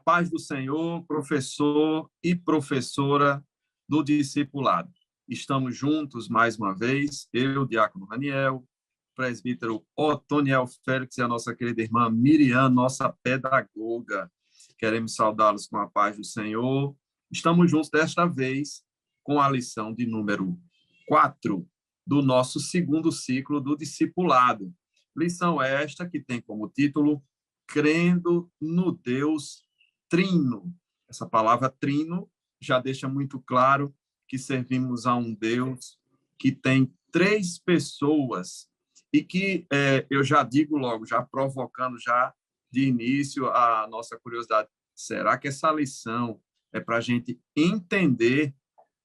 paz do Senhor, professor e professora do discipulado. Estamos juntos mais uma vez, eu, diácono Raniel, presbítero Otoniel Félix e a nossa querida irmã Miriam, nossa pedagoga. Queremos saudá-los com a paz do Senhor. Estamos juntos desta vez com a lição de número 4 do nosso segundo ciclo do discipulado. Lição esta que tem como título Crendo no Deus Trino. Essa palavra trino já deixa muito claro que servimos a um Deus que tem 3 pessoas e que eu já digo logo, já provocando já de início a nossa curiosidade, será que essa lição é para a gente entender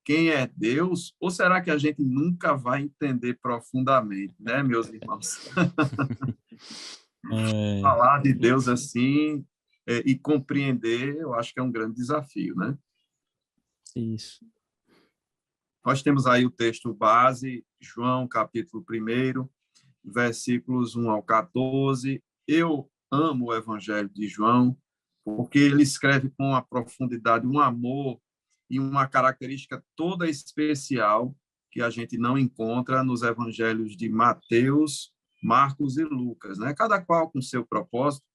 quem é Deus ou será que a gente nunca vai entender profundamente, né, meus irmãos? Falar de Deus assim e compreender, eu acho que é um grande desafio, né? Isso. Nós temos aí o texto base, João, capítulo 1, versículos 1 ao 14. Eu amo o Evangelho de João, porque ele escreve com uma profundidade, um amor e uma característica toda especial que a gente não encontra nos evangelhos de Mateus, Marcos e Lucas, né? Cada qual com seu propósito,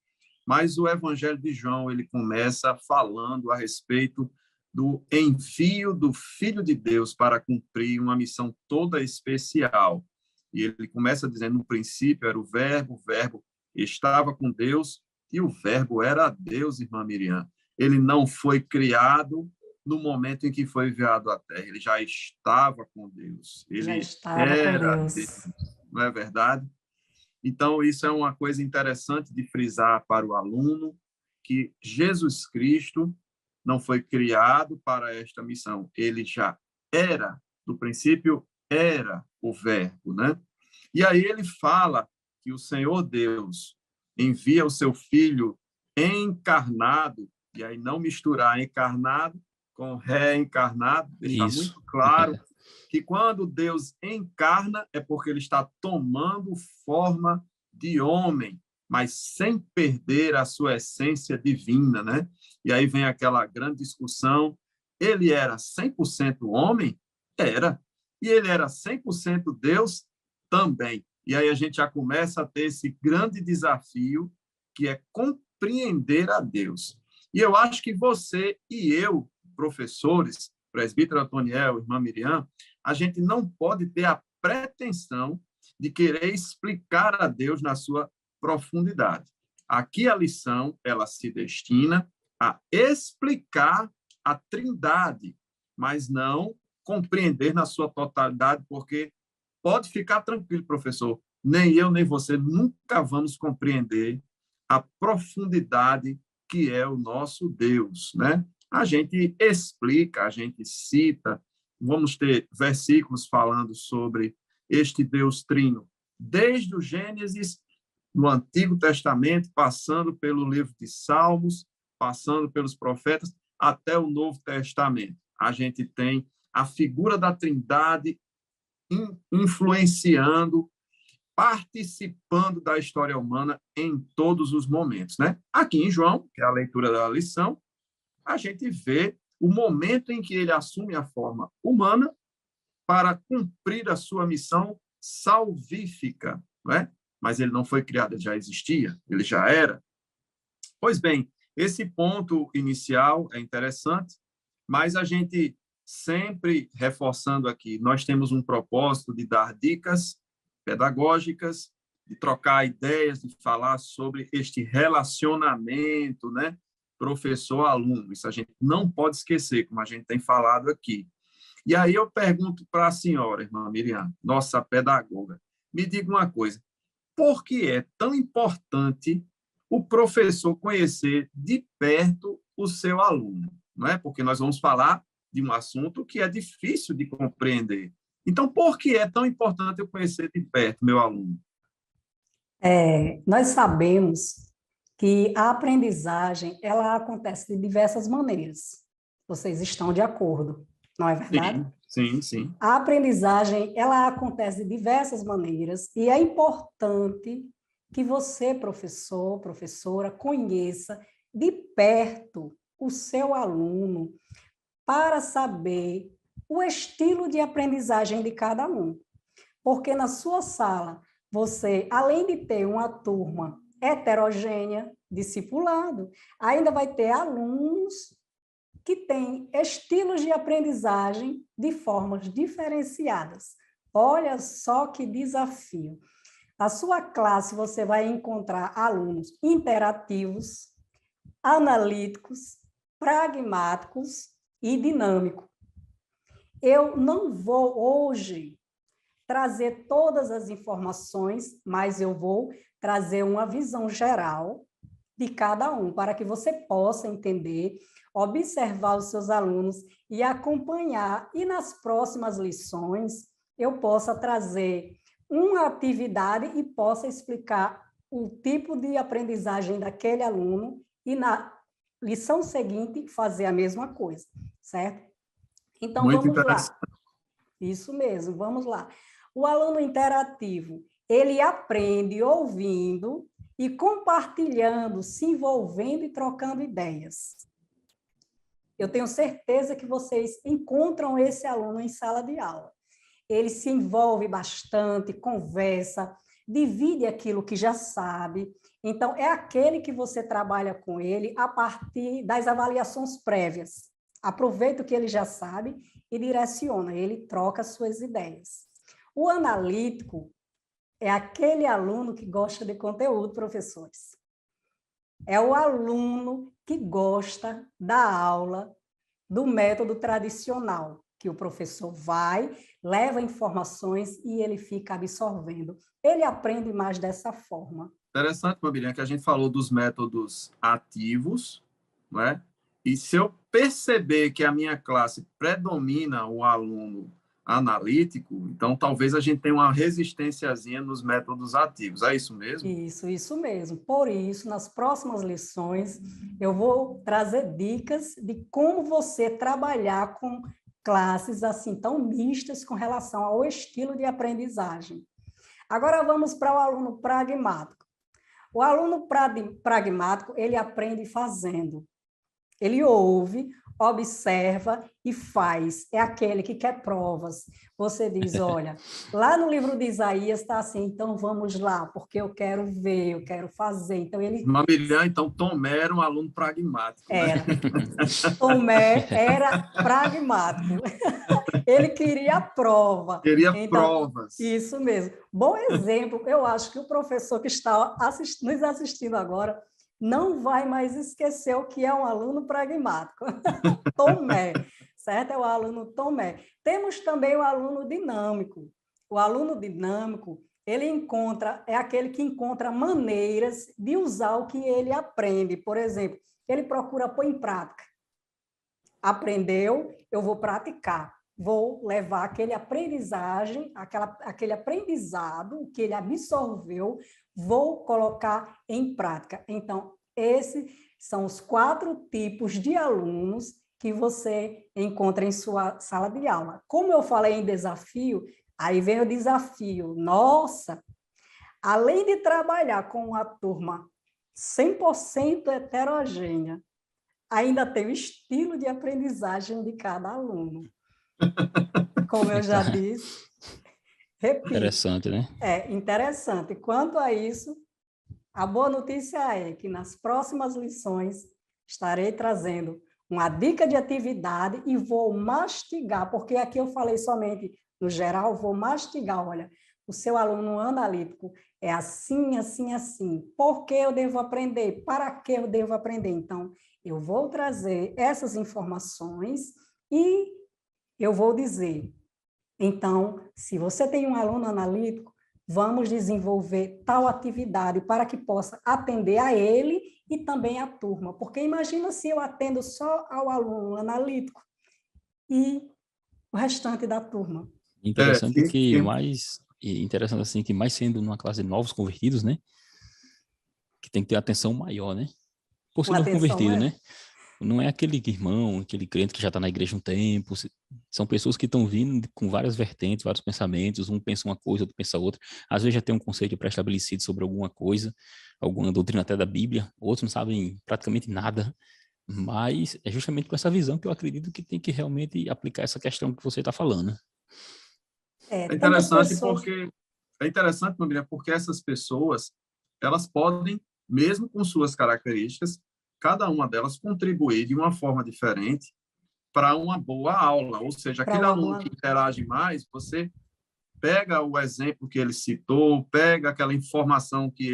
mas o Evangelho de João ele começa falando a respeito do envio do Filho de Deus para cumprir uma missão toda especial. E ele começa dizendo, no princípio era o Verbo estava com Deus e o Verbo era Deus, irmã Miriam. Ele não foi criado no momento em que foi enviado à Terra, ele já estava com Deus. Ele já estava era com Deus. Não é verdade? Então, isso é uma coisa interessante de frisar para o aluno, que Jesus Cristo não foi criado para esta missão. Ele já era, no princípio, era o Verbo, né? E aí ele fala que o Senhor Deus envia o seu Filho encarnado, e aí não misturar encarnado com reencarnado, deixar Isso. muito claro que quando Deus encarna é porque ele está tomando forma de homem, mas sem perder a sua essência divina, né? E aí vem aquela grande discussão, ele era 100% homem? Era. E ele era 100% Deus? Também. E aí a gente já começa a ter esse grande desafio, que é compreender a Deus. E eu acho que você e eu, professores, presbítero Otoniel, irmã Miriam, a gente não pode ter a pretensão de querer explicar a Deus na sua profundidade. Aqui a lição, ela se destina a explicar a Trindade, mas não compreender na sua totalidade, porque pode ficar tranquilo, professor, nem eu nem você nunca vamos compreender a profundidade que é o nosso Deus, né? A gente explica, a gente cita, vamos ter versículos falando sobre este Deus trino, desde o Gênesis, no Antigo Testamento, passando pelo livro de Salmos, passando pelos profetas, até o Novo Testamento. A gente tem a figura da Trindade influenciando, participando da história humana em todos os momentos, né? Aqui em João, que é a leitura da lição, a gente vê o momento em que ele assume a forma humana para cumprir a sua missão salvífica, não é? Mas ele não foi criado, ele já existia, ele já era. Pois bem, esse ponto inicial é interessante, mas a gente sempre reforçando aqui, nós temos um propósito de dar dicas pedagógicas, de trocar ideias, de falar sobre este relacionamento, né? Professor-aluno. Isso a gente não pode esquecer, como a gente tem falado aqui. E aí eu pergunto para a senhora, irmã Miriam, nossa pedagoga, me diga uma coisa, por que é tão importante o professor conhecer de perto o seu aluno? Não é? Porque nós vamos falar de um assunto que é difícil de compreender. Então, por que é tão importante eu conhecer de perto meu aluno? Nós sabemos que a aprendizagem ela acontece de diversas maneiras. Vocês estão de acordo, não é verdade? Sim, sim. A aprendizagem ela acontece de diversas maneiras e é importante que você, professor, professora, conheça de perto o seu aluno para saber o estilo de aprendizagem de cada um. Porque na sua sala, você, além de ter uma turma heterogênea, discipulado, ainda vai ter alunos que têm estilos de aprendizagem de formas diferenciadas. Olha só que desafio. Na sua classe, você vai encontrar alunos interativos, analíticos, pragmáticos e dinâmicos. Eu não vou hoje trazer todas as informações, mas eu vou trazer uma visão geral de cada um, para que você possa entender, observar os seus alunos e acompanhar. E nas próximas lições, eu possa trazer uma atividade e possa explicar o tipo de aprendizagem daquele aluno e na lição seguinte fazer a mesma coisa, certo? Então, Muito vamos interessante. lá. Isso mesmo, vamos lá. O aluno interativo, ele aprende ouvindo e compartilhando, se envolvendo e trocando ideias. Eu tenho certeza que vocês encontram esse aluno em sala de aula. Ele se envolve bastante, conversa, divide aquilo que já sabe. Então, é aquele que você trabalha com ele a partir das avaliações prévias. Aproveita o que ele já sabe e direciona, ele troca suas ideias. O analítico é aquele aluno que gosta de conteúdo, professores. É o aluno que gosta da aula do método tradicional, que o professor vai, leva informações e ele fica absorvendo. Ele aprende mais dessa forma. Interessante, Mobilian, que a gente falou dos métodos ativos, não é? E se eu perceber que a minha classe predomina o aluno analítico, então talvez a gente tenha uma resistênciazinha nos métodos ativos. É isso mesmo? Isso mesmo. Por isso, nas próximas lições, eu vou trazer dicas de como você trabalhar com classes assim tão mistas com relação ao estilo de aprendizagem. Agora vamos para o aluno pragmático. O aluno pragmático, ele aprende fazendo. Ele ouve, observa e faz. É aquele que quer provas. Você diz, olha, lá no livro de Isaías está assim, então vamos lá, porque eu quero ver, eu quero fazer. Então, ele... Mobilian, então, Tomé era um aluno pragmático, né? Era. Tomé era pragmático. Ele queria a prova. Queria Então, provas. isso mesmo. Bom exemplo, eu acho que o professor que está nos assistindo agora não vai mais esquecer o que é um aluno pragmático. Tomé, certo? É o aluno Tomé. Temos também o aluno dinâmico. O aluno dinâmico, é aquele que encontra maneiras de usar o que ele aprende. Por exemplo, ele procura pôr em prática. Aprendeu, eu vou praticar. Vou levar aquele aprendizagem, aquele aprendizado que ele absorveu, vou colocar em prática. Então, esses são os 4 tipos de alunos que você encontra em sua sala de aula. Como eu falei em desafio, aí vem o desafio. Nossa, além de trabalhar com uma turma 100% heterogênea, ainda tem o estilo de aprendizagem de cada aluno. Como eu já disse, repito. Interessante, né? É interessante. Quanto a isso, a boa notícia é que nas próximas lições estarei trazendo uma dica de atividade e vou mastigar, porque aqui eu falei somente no geral, vou mastigar, olha, o seu aluno analítico é assim, assim, assim. Por que eu devo aprender? Para que eu devo aprender? Então, eu vou trazer essas informações e eu vou dizer, então, se você tem um aluno analítico, vamos desenvolver tal atividade para que possa atender a ele e também à turma. Porque imagina se eu atendo só ao aluno analítico e o restante da turma. Interessante interessante assim que mais sendo numa classe de novos convertidos, né? Que tem que ter atenção maior, né? Por ser novo convertido, né? Não é aquele irmão, aquele crente que já está na igreja há um tempo. São pessoas que estão vindo com várias vertentes, vários pensamentos. Um pensa uma coisa, outro pensa outra. Às vezes já tem um conceito pré-estabelecido sobre alguma coisa, alguma doutrina até da Bíblia. Outros não sabem praticamente nada. Mas é justamente com essa visão que eu acredito que tem que realmente aplicar essa questão que você está falando. É Tantas interessante pessoas. porque Marília, porque essas pessoas, elas podem, mesmo com suas características, cada uma delas contribuir de uma forma diferente para uma boa aula. Ou seja, Para aquele uma aluno boa. que interage mais, você pega o exemplo que ele citou, pega aquela informação que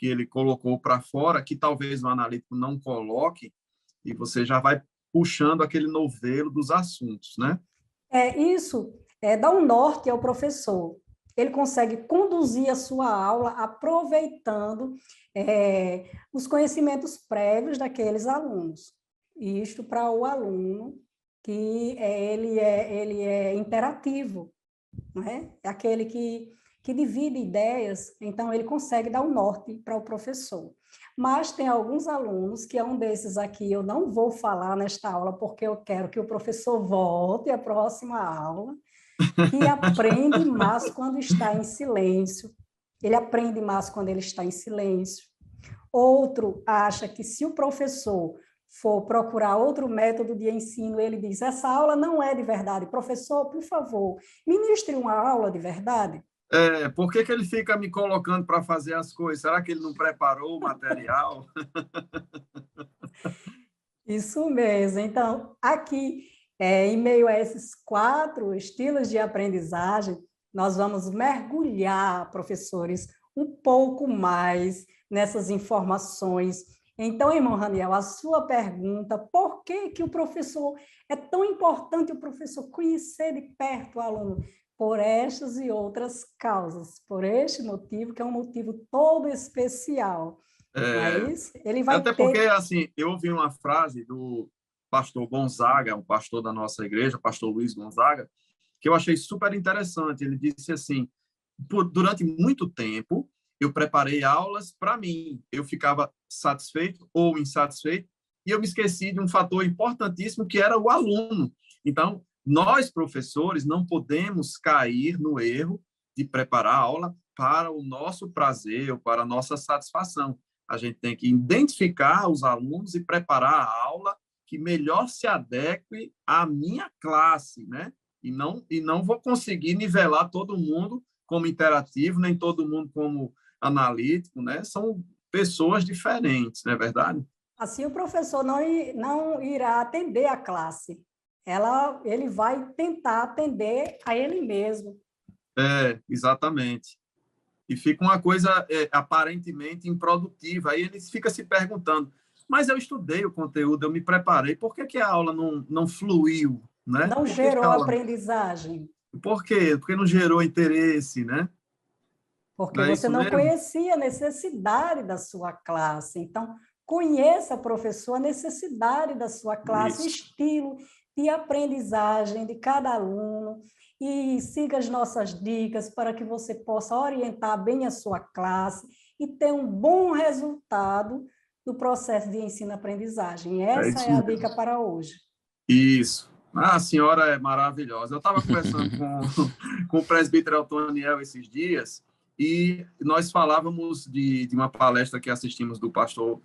ele colocou para fora, que talvez o analítico não coloque, e você já vai puxando aquele novelo dos assuntos, né? Isso dá um norte ao professor. Ele consegue conduzir a sua aula aproveitando os conhecimentos prévios daqueles alunos. Isto para o aluno que ele é interativo, não é? É aquele que divide ideias, então ele consegue dar um norte para o professor. Mas tem alguns alunos, que é um desses aqui, eu não vou falar nesta aula, porque eu quero que o professor volte à próxima aula, que aprende mais quando está em silêncio. Ele aprende mais quando ele está em silêncio. Outro acha que se o professor for procurar outro método de ensino, ele diz, essa aula não é de verdade. Professor, por favor, ministre uma aula de verdade. Por que ele fica me colocando para fazer as coisas? Será que ele não preparou o material? Isso mesmo. Então, aqui, em meio a esses 4 estilos de aprendizagem, nós vamos mergulhar, professores, um pouco mais nessas informações. Então, irmão Raniel, a sua pergunta, por que o professor, é tão importante o professor conhecer de perto o aluno? Por estas e outras causas, por este motivo, que é um motivo todo especial. Mas ele vai Até porque, ter. assim, eu ouvi uma frase do pastor Gonzaga, um pastor da nossa igreja, pastor Luiz Gonzaga, que eu achei super interessante. Ele disse assim, durante muito tempo, eu preparei aulas para mim. Eu ficava satisfeito ou insatisfeito e eu me esqueci de um fator importantíssimo, que era o aluno. Então, nós, professores, não podemos cair no erro de preparar a aula para o nosso prazer ou para a nossa satisfação. A gente tem que identificar os alunos e preparar a aula que melhor se adeque à minha classe, né? E não vou conseguir nivelar todo mundo como interativo, nem todo mundo como analítico, né? São pessoas diferentes, não é verdade? Assim, o professor não irá atender a classe. Ele vai tentar atender a ele mesmo. Exatamente. E fica uma coisa aparentemente improdutiva. Aí eles ficam se perguntando, mas eu estudei o conteúdo, eu me preparei, por que a aula não fluiu, né? Não Por que a gerou aula... aprendizagem. Por quê? Porque não gerou interesse, né? Porque Não é você isso não mesmo? conhecia a necessidade da sua classe. Então, conheça, professor, a necessidade da sua classe, o Isso. estilo de aprendizagem de cada aluno e siga as nossas dicas para que você possa orientar bem a sua classe e ter um bom resultado no processo de ensino-aprendizagem. É Essa isso é a mesmo. dica para hoje. Isso. Ah, a senhora é maravilhosa. Eu estava conversando com o presbítero Antoniel esses dias e nós falávamos de uma palestra que assistimos do pastor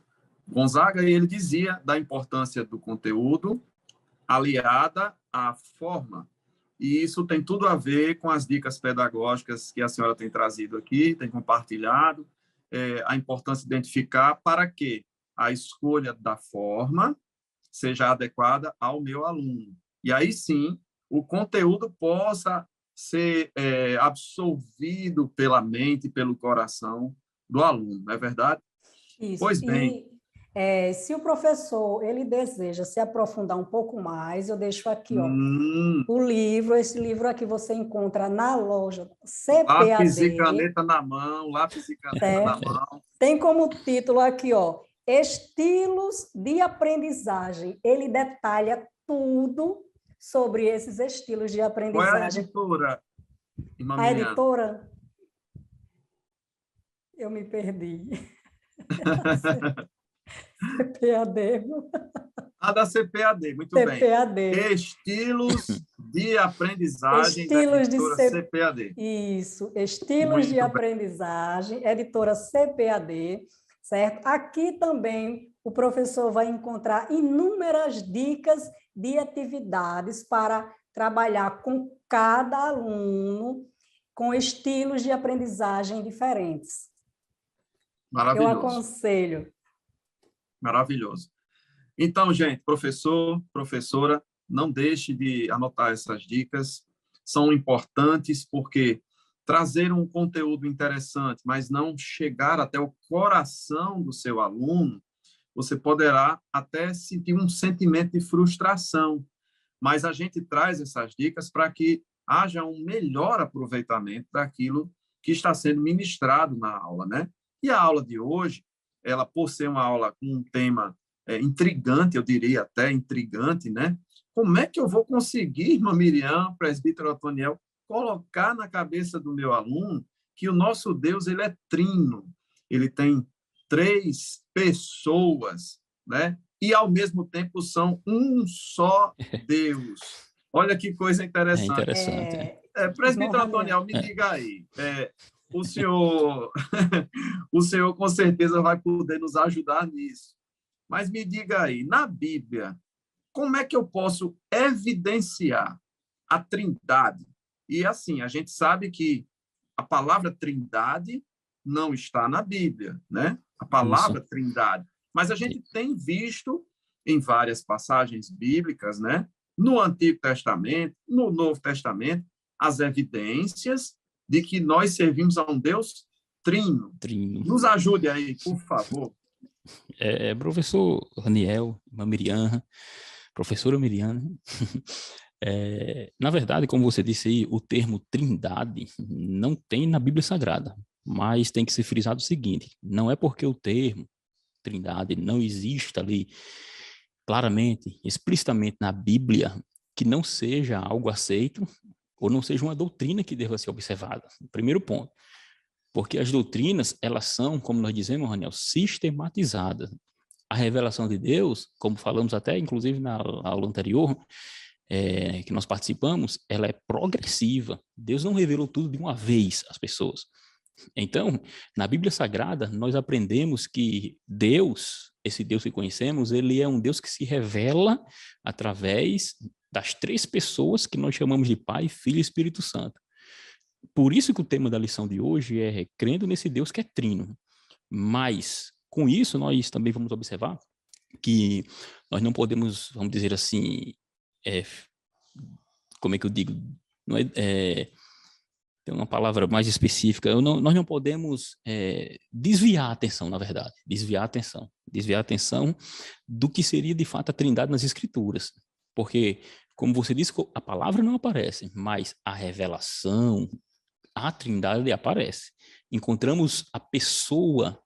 Gonzaga e ele dizia da importância do conteúdo aliada à forma. E isso tem tudo a ver com as dicas pedagógicas que a senhora tem trazido aqui, tem compartilhado, a importância de identificar para que a escolha da forma seja adequada ao meu aluno. E aí sim, o conteúdo possa ser absorvido pela mente, pelo coração do aluno, não é verdade? Isso. Pois bem, Se o professor ele deseja se aprofundar um pouco mais, eu deixo aqui, ó, o livro. Esse livro aqui você encontra na loja lápis e CPAD, caneta na mão, lápis e caneta na certo? mão. Tem como título aqui, ó, Estilos de Aprendizagem. Ele detalha tudo sobre esses estilos de Qual é a aprendizagem. editora, irmã A Miriam? editora, eu me perdi. CPAD. A da CPAD, muito bem. CPAD. Estilos de aprendizagem da Estilos de editora CPAD. Isso, Estilos Muito de bem. Aprendizagem, editora CPAD, certo? Aqui também o professor vai encontrar inúmeras dicas de atividades para trabalhar com cada aluno com estilos de aprendizagem diferentes. Eu Maravilhoso. aconselho. Maravilhoso. Então, gente, professor, professora, não deixe de anotar essas dicas. São importantes porque trazer um conteúdo interessante, mas não chegar até o coração do seu aluno, você poderá até sentir um sentimento de frustração. Mas a gente traz essas dicas para que haja um melhor aproveitamento daquilo que está sendo ministrado na aula, né? E a aula de hoje, ela, por ser uma aula com um tema intrigante, eu diria até intrigante, né? Como é que eu vou conseguir, irmã Miriam, presbítero Otoniel, colocar na cabeça do meu aluno que o nosso Deus, ele é trino, ele tem 3 pessoas, né? E, ao mesmo tempo, são um só Deus. Olha que coisa interessante. É interessante. Presbítero Otoniel, me diga aí, o senhor, o senhor com certeza vai poder nos ajudar nisso. Mas me diga aí, na Bíblia, como é que eu posso evidenciar a Trindade? E assim, a gente sabe que a palavra Trindade não está na Bíblia, né? A palavra Isso. Trindade. Mas a gente tem visto em várias passagens bíblicas, né? No Antigo Testamento, no Novo Testamento, as evidências de que nós servimos a um Deus trino. Nos ajude aí, por favor. Professor Raniel, irmã Miriam, professora Miriam, na verdade, como você disse aí, o termo trindade não tem na Bíblia Sagrada, mas tem que ser frisado o seguinte, não é porque o termo trindade não existe ali claramente, explicitamente na Bíblia, que não seja algo aceito ou não seja uma doutrina que deva ser observada. Primeiro ponto. Porque as doutrinas, elas são, como nós dizemos, Raniel, sistematizadas. A revelação de Deus, como falamos até, inclusive, na aula anterior, que nós participamos, ela é progressiva. Deus não revelou tudo de uma vez às pessoas. Então, na Bíblia Sagrada, nós aprendemos que Deus, esse Deus que conhecemos, ele é um Deus que se revela através das 3 pessoas que nós chamamos de Pai, Filho e Espírito Santo. Por isso que o tema da lição de hoje é crendo nesse Deus que é trino. Mas, com isso, nós também vamos observar que nós não podemos, vamos dizer assim, como é que eu digo? Não tem uma palavra mais específica. Nós não podemos desviar a atenção, na verdade. Desviar a atenção do que seria, de fato, a Trindade nas Escrituras. Porque, como você disse, a palavra não aparece, mas a revelação, a Trindade aparece. Encontramos a pessoa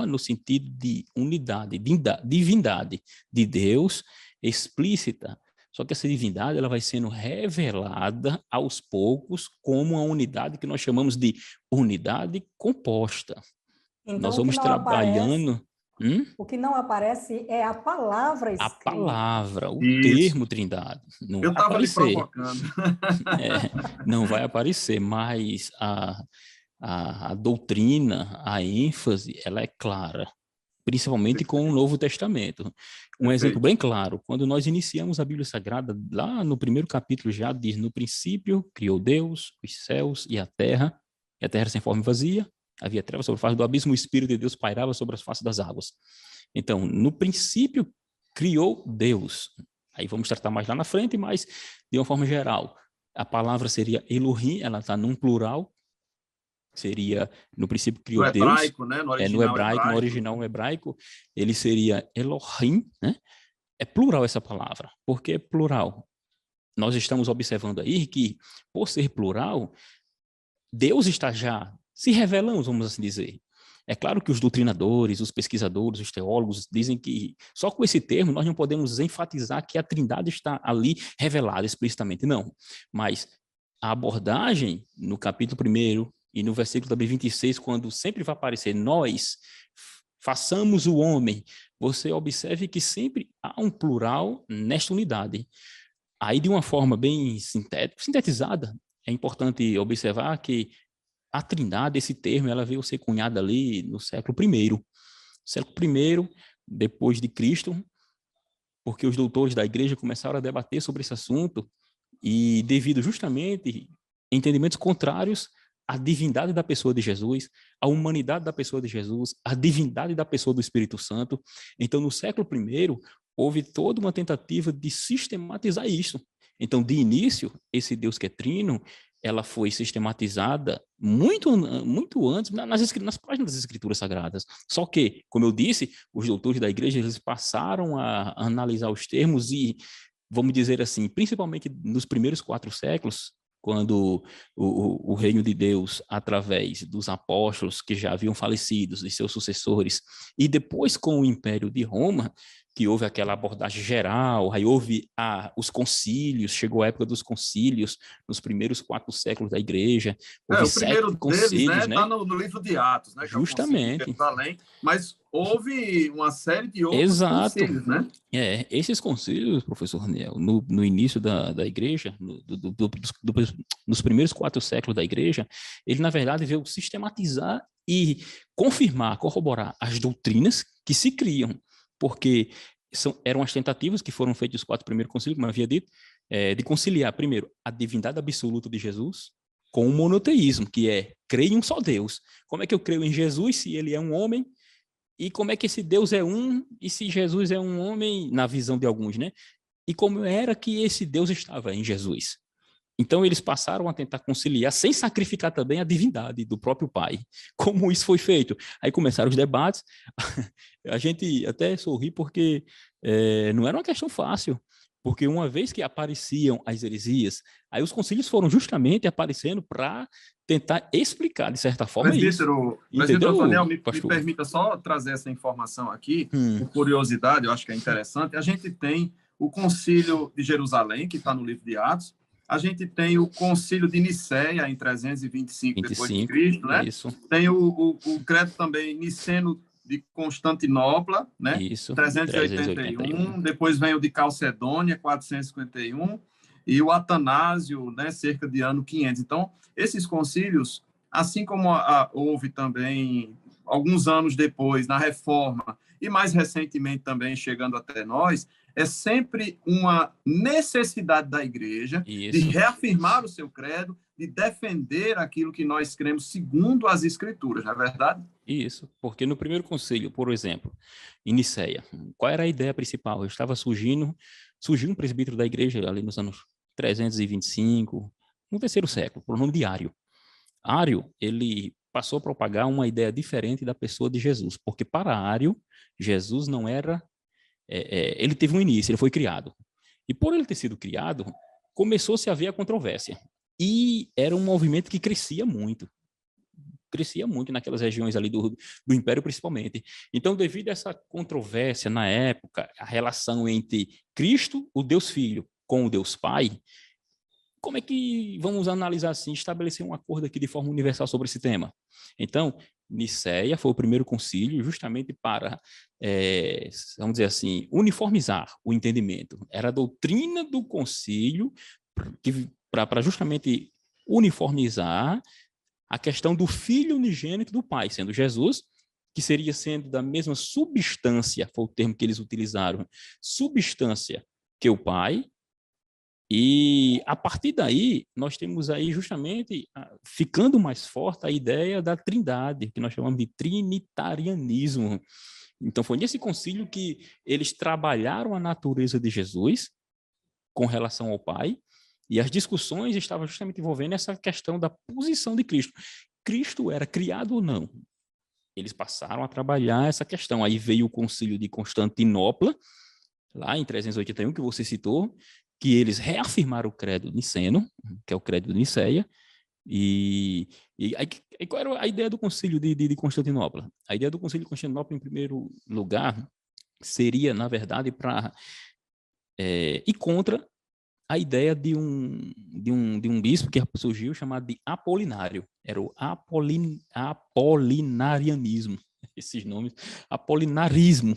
no sentido de unidade, divindade de Deus explícita. Só que essa divindade ela vai sendo revelada aos poucos como uma unidade que nós chamamos de unidade composta. Então, nós vamos trabalhando... O que não aparece é a palavra escrita. A palavra, o Isso. termo Trindade. Não Eu vai estava lhe aparecer. provocando. Não vai aparecer, mas a doutrina, a ênfase, ela é clara, principalmente com o Novo Testamento. Um exemplo bem claro, quando nós iniciamos a Bíblia Sagrada, lá no primeiro capítulo já diz, no princípio criou Deus, os céus e a terra sem forma e vazia, havia trevas sobre a face do abismo, o Espírito de Deus pairava sobre as faces das águas. Então, no princípio criou Deus. Aí vamos tratar mais lá na frente, mas de uma forma geral. A palavra seria Elohim, ela está num plural, seria, no princípio criou Deus. Hebraico, né? No original hebraico, ele seria Elohim, né? É plural essa palavra. Por que plural? Nós estamos observando aí que, por ser plural, Deus está já se revelando, vamos assim dizer. É claro que os doutrinadores, os pesquisadores, os teólogos dizem que só com esse termo nós não podemos enfatizar que a Trindade está ali revelada explicitamente, não. Mas a abordagem no capítulo 1º e no versículo também 26, quando sempre vai aparecer nós, façamos o homem, você observe que sempre há um plural nesta unidade. Aí, de uma forma bem sintetizada, é importante observar que a Trindade, esse termo, ela veio ser cunhada ali no século I. Século I, depois de Cristo, porque os doutores da igreja começaram a debater sobre esse assunto e devido justamente a entendimentos contrários à divindade da pessoa de Jesus, à humanidade da pessoa de Jesus, à divindade da pessoa do Espírito Santo. Então, no século I, houve toda uma tentativa de sistematizar isso. Então, de início, esse Deus que é trino, ela foi sistematizada muito antes nas páginas das Escrituras Sagradas. Só que, como eu disse, os doutores da igreja eles passaram a analisar os termos e, vamos dizer assim, principalmente nos primeiros 4 séculos, quando o reino de Deus, através dos apóstolos que já haviam falecido, de seus sucessores, e depois com o Império de Roma, que houve aquela abordagem geral, aí houve os concílios, chegou a época dos concílios, nos primeiros 4 séculos da igreja, houve O primeiro 7 deles, concílios, né, está no livro de Atos, né, que é o concílio de justamente. Jerusalém, mas houve uma série de outros Exato. concílios, né? Esses concílios, professor Raniel, no início da igreja, nos primeiros 4 séculos da igreja, ele, na verdade, veio sistematizar e confirmar, corroborar as doutrinas que se criam, porque eram as tentativas que foram feitas nos 4 primeiros concílios, como eu havia dito, de conciliar, primeiro, a divindade absoluta de Jesus com o monoteísmo, que é crer em um só Deus. Como é que eu creio em Jesus se ele é um homem? E como é que esse Deus é um, e se Jesus é um homem, na visão de alguns, né? E como era que esse Deus estava em Jesus? Então, eles passaram a tentar conciliar, sem sacrificar também a divindade do próprio Pai. Como isso foi feito? Aí começaram os debates, a gente até sorri porque não era uma questão fácil, porque uma vez que apareciam as heresias, aí os concílios foram justamente aparecendo para tentar explicar, de certa forma, isso. Presbítero Daniel, me pastor? permita só trazer essa informação aqui, por curiosidade, eu acho que é interessante. A gente tem o Concílio de Jerusalém, que está no livro de Atos, a gente tem o Concílio de Nicéia, em 325 depois de Cristo, né? Isso. Tem o credo também niceno de Constantinopla, né? Isso, 381. Depois vem o de Calcedônia, 451, e o Atanásio, né? Cerca de ano 500. Então, esses concílios, assim como houve também, alguns anos depois, na Reforma, e mais recentemente também chegando até nós, é sempre uma necessidade da igreja de reafirmar o seu credo, de defender aquilo que nós cremos segundo as Escrituras, não é verdade? Isso, porque no primeiro concílio, por exemplo, em Nicéia, qual era a ideia principal? Estava surgiu um presbítero da igreja ali nos anos 325, no 3º século, por nome de Ário. Ário, ele passou a propagar uma ideia diferente da pessoa de Jesus, porque para Ário, Jesus não era... ele teve um início, ele foi criado. E por ele ter sido criado, começou-se a ver a controvérsia. E era um movimento que crescia muito naquelas regiões ali do Império, principalmente. Então, devido a essa controvérsia na época, a relação entre Cristo, o Deus Filho, com o Deus Pai, como é que vamos analisar assim, estabelecer um acordo aqui de forma universal sobre esse tema? Então, Nicéia foi o primeiro concílio justamente para, vamos dizer assim, uniformizar o entendimento. Era a doutrina do concílio para justamente uniformizar a questão do Filho unigênito do Pai, sendo Jesus, que seria sendo da mesma substância, foi o termo que eles utilizaram, substância que o Pai. E a partir daí, nós temos aí justamente ficando mais forte a ideia da trindade, que nós chamamos de trinitarianismo. Então, foi nesse concílio que eles trabalharam a natureza de Jesus com relação ao Pai, e as discussões estavam justamente envolvendo essa questão da posição de Cristo. Cristo era criado ou não? Eles passaram a trabalhar essa questão. Aí veio o concílio de Constantinopla, lá em 381, que você citou, que eles reafirmaram o credo niceno, que é o credo de Nicéia, e qual era a ideia do concílio de Constantinopla? A ideia do concílio de Constantinopla, em primeiro lugar, seria, na verdade, para ir contra a ideia de um bispo que surgiu chamado de Apolinário. Era o apolinarianismo. esses nomes, apolinarismo.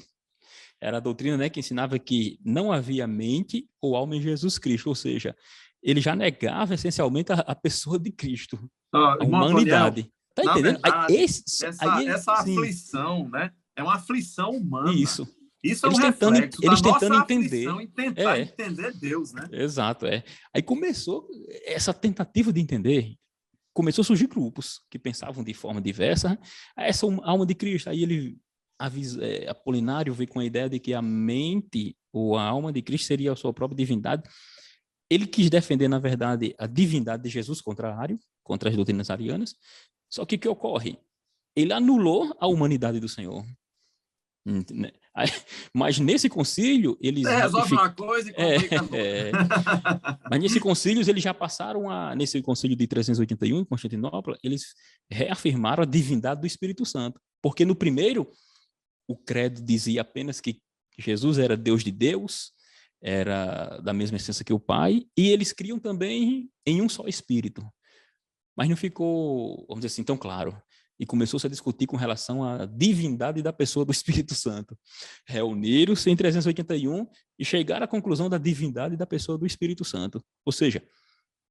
Era a doutrina, né, que ensinava que não havia mente ou alma em Jesus Cristo, ou seja, ele já negava essencialmente a pessoa de Cristo, a Irmão Antoniel, humanidade. Tá na entendendo? verdade, essa Sim, aflição, né, é uma aflição humana. isso. Isso é um reflexo da Eles tentando nossa entender. aflição em tentar entender Deus, né? Exato, é. Aí começou essa tentativa de entender, começou a surgir grupos que pensavam de forma diversa. Essa alma de Cristo, aí ele, Apolinário veio com a ideia de que a mente ou a alma de Cristo seria a sua própria divindade. Ele quis defender, na verdade, a divindade de Jesus contrário, contra as doutrinas arianas. Só que o que ocorre? Ele anulou a humanidade do Senhor. Mas nesse concílio, eles... Você resolve uma coisa e complica outra. Mas nesse concílio, eles já passaram nesse concílio de 381, em Constantinopla, eles reafirmaram a divindade do Espírito Santo. Porque no primeiro, o credo dizia apenas que Jesus era Deus de Deus, era da mesma essência que o Pai, e eles criam também em um só Espírito. Mas não ficou, vamos dizer assim, tão claro. E começou-se a discutir com relação à divindade da pessoa do Espírito Santo. Reuniram-se em 381 e chegaram à conclusão da divindade da pessoa do Espírito Santo. Ou seja,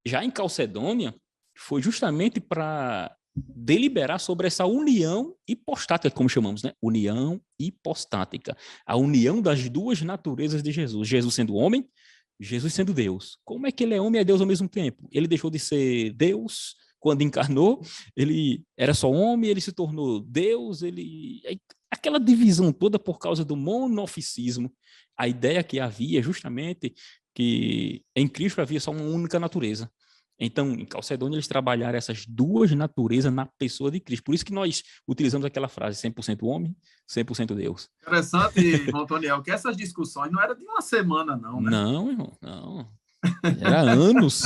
já em Calcedônia, foi justamente para deliberar sobre essa união hipostática, como chamamos, né? União hipostática. A união das duas naturezas de Jesus. Jesus sendo homem, Jesus sendo Deus. Como é que ele é homem e é Deus ao mesmo tempo? Ele deixou de ser Deus quando encarnou, ele era só homem, ele se tornou Deus, aquela divisão toda por causa do monofisismo. A ideia que havia justamente que em Cristo havia só uma única natureza. Então, em Calcedônia, eles trabalharam essas duas naturezas na pessoa de Cristo. Por isso que nós utilizamos aquela frase, 100% homem, 100% Deus. Interessante, irmão Antoniel, que essas discussões não eram de uma semana, não, né? Não, irmão, não. Era anos.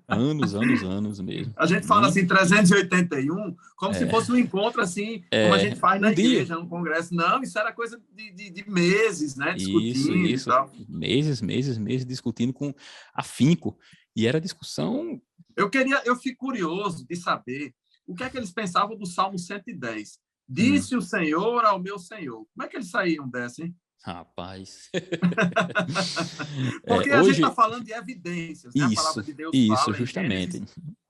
anos mesmo. A gente fala assim, 381, como se fosse um encontro assim, como a gente faz na igreja, no congresso. Não, isso era coisa de meses, né? Discutindo isso. E tal. Meses discutindo com afinco. E era discussão... Eu fico curioso de saber o que é que eles pensavam do Salmo 110. Disse o Senhor ao meu Senhor. Como é que eles saíam dessa, hein? Rapaz. Porque a gente está falando de evidências, né? A palavra de Deus fala justamente.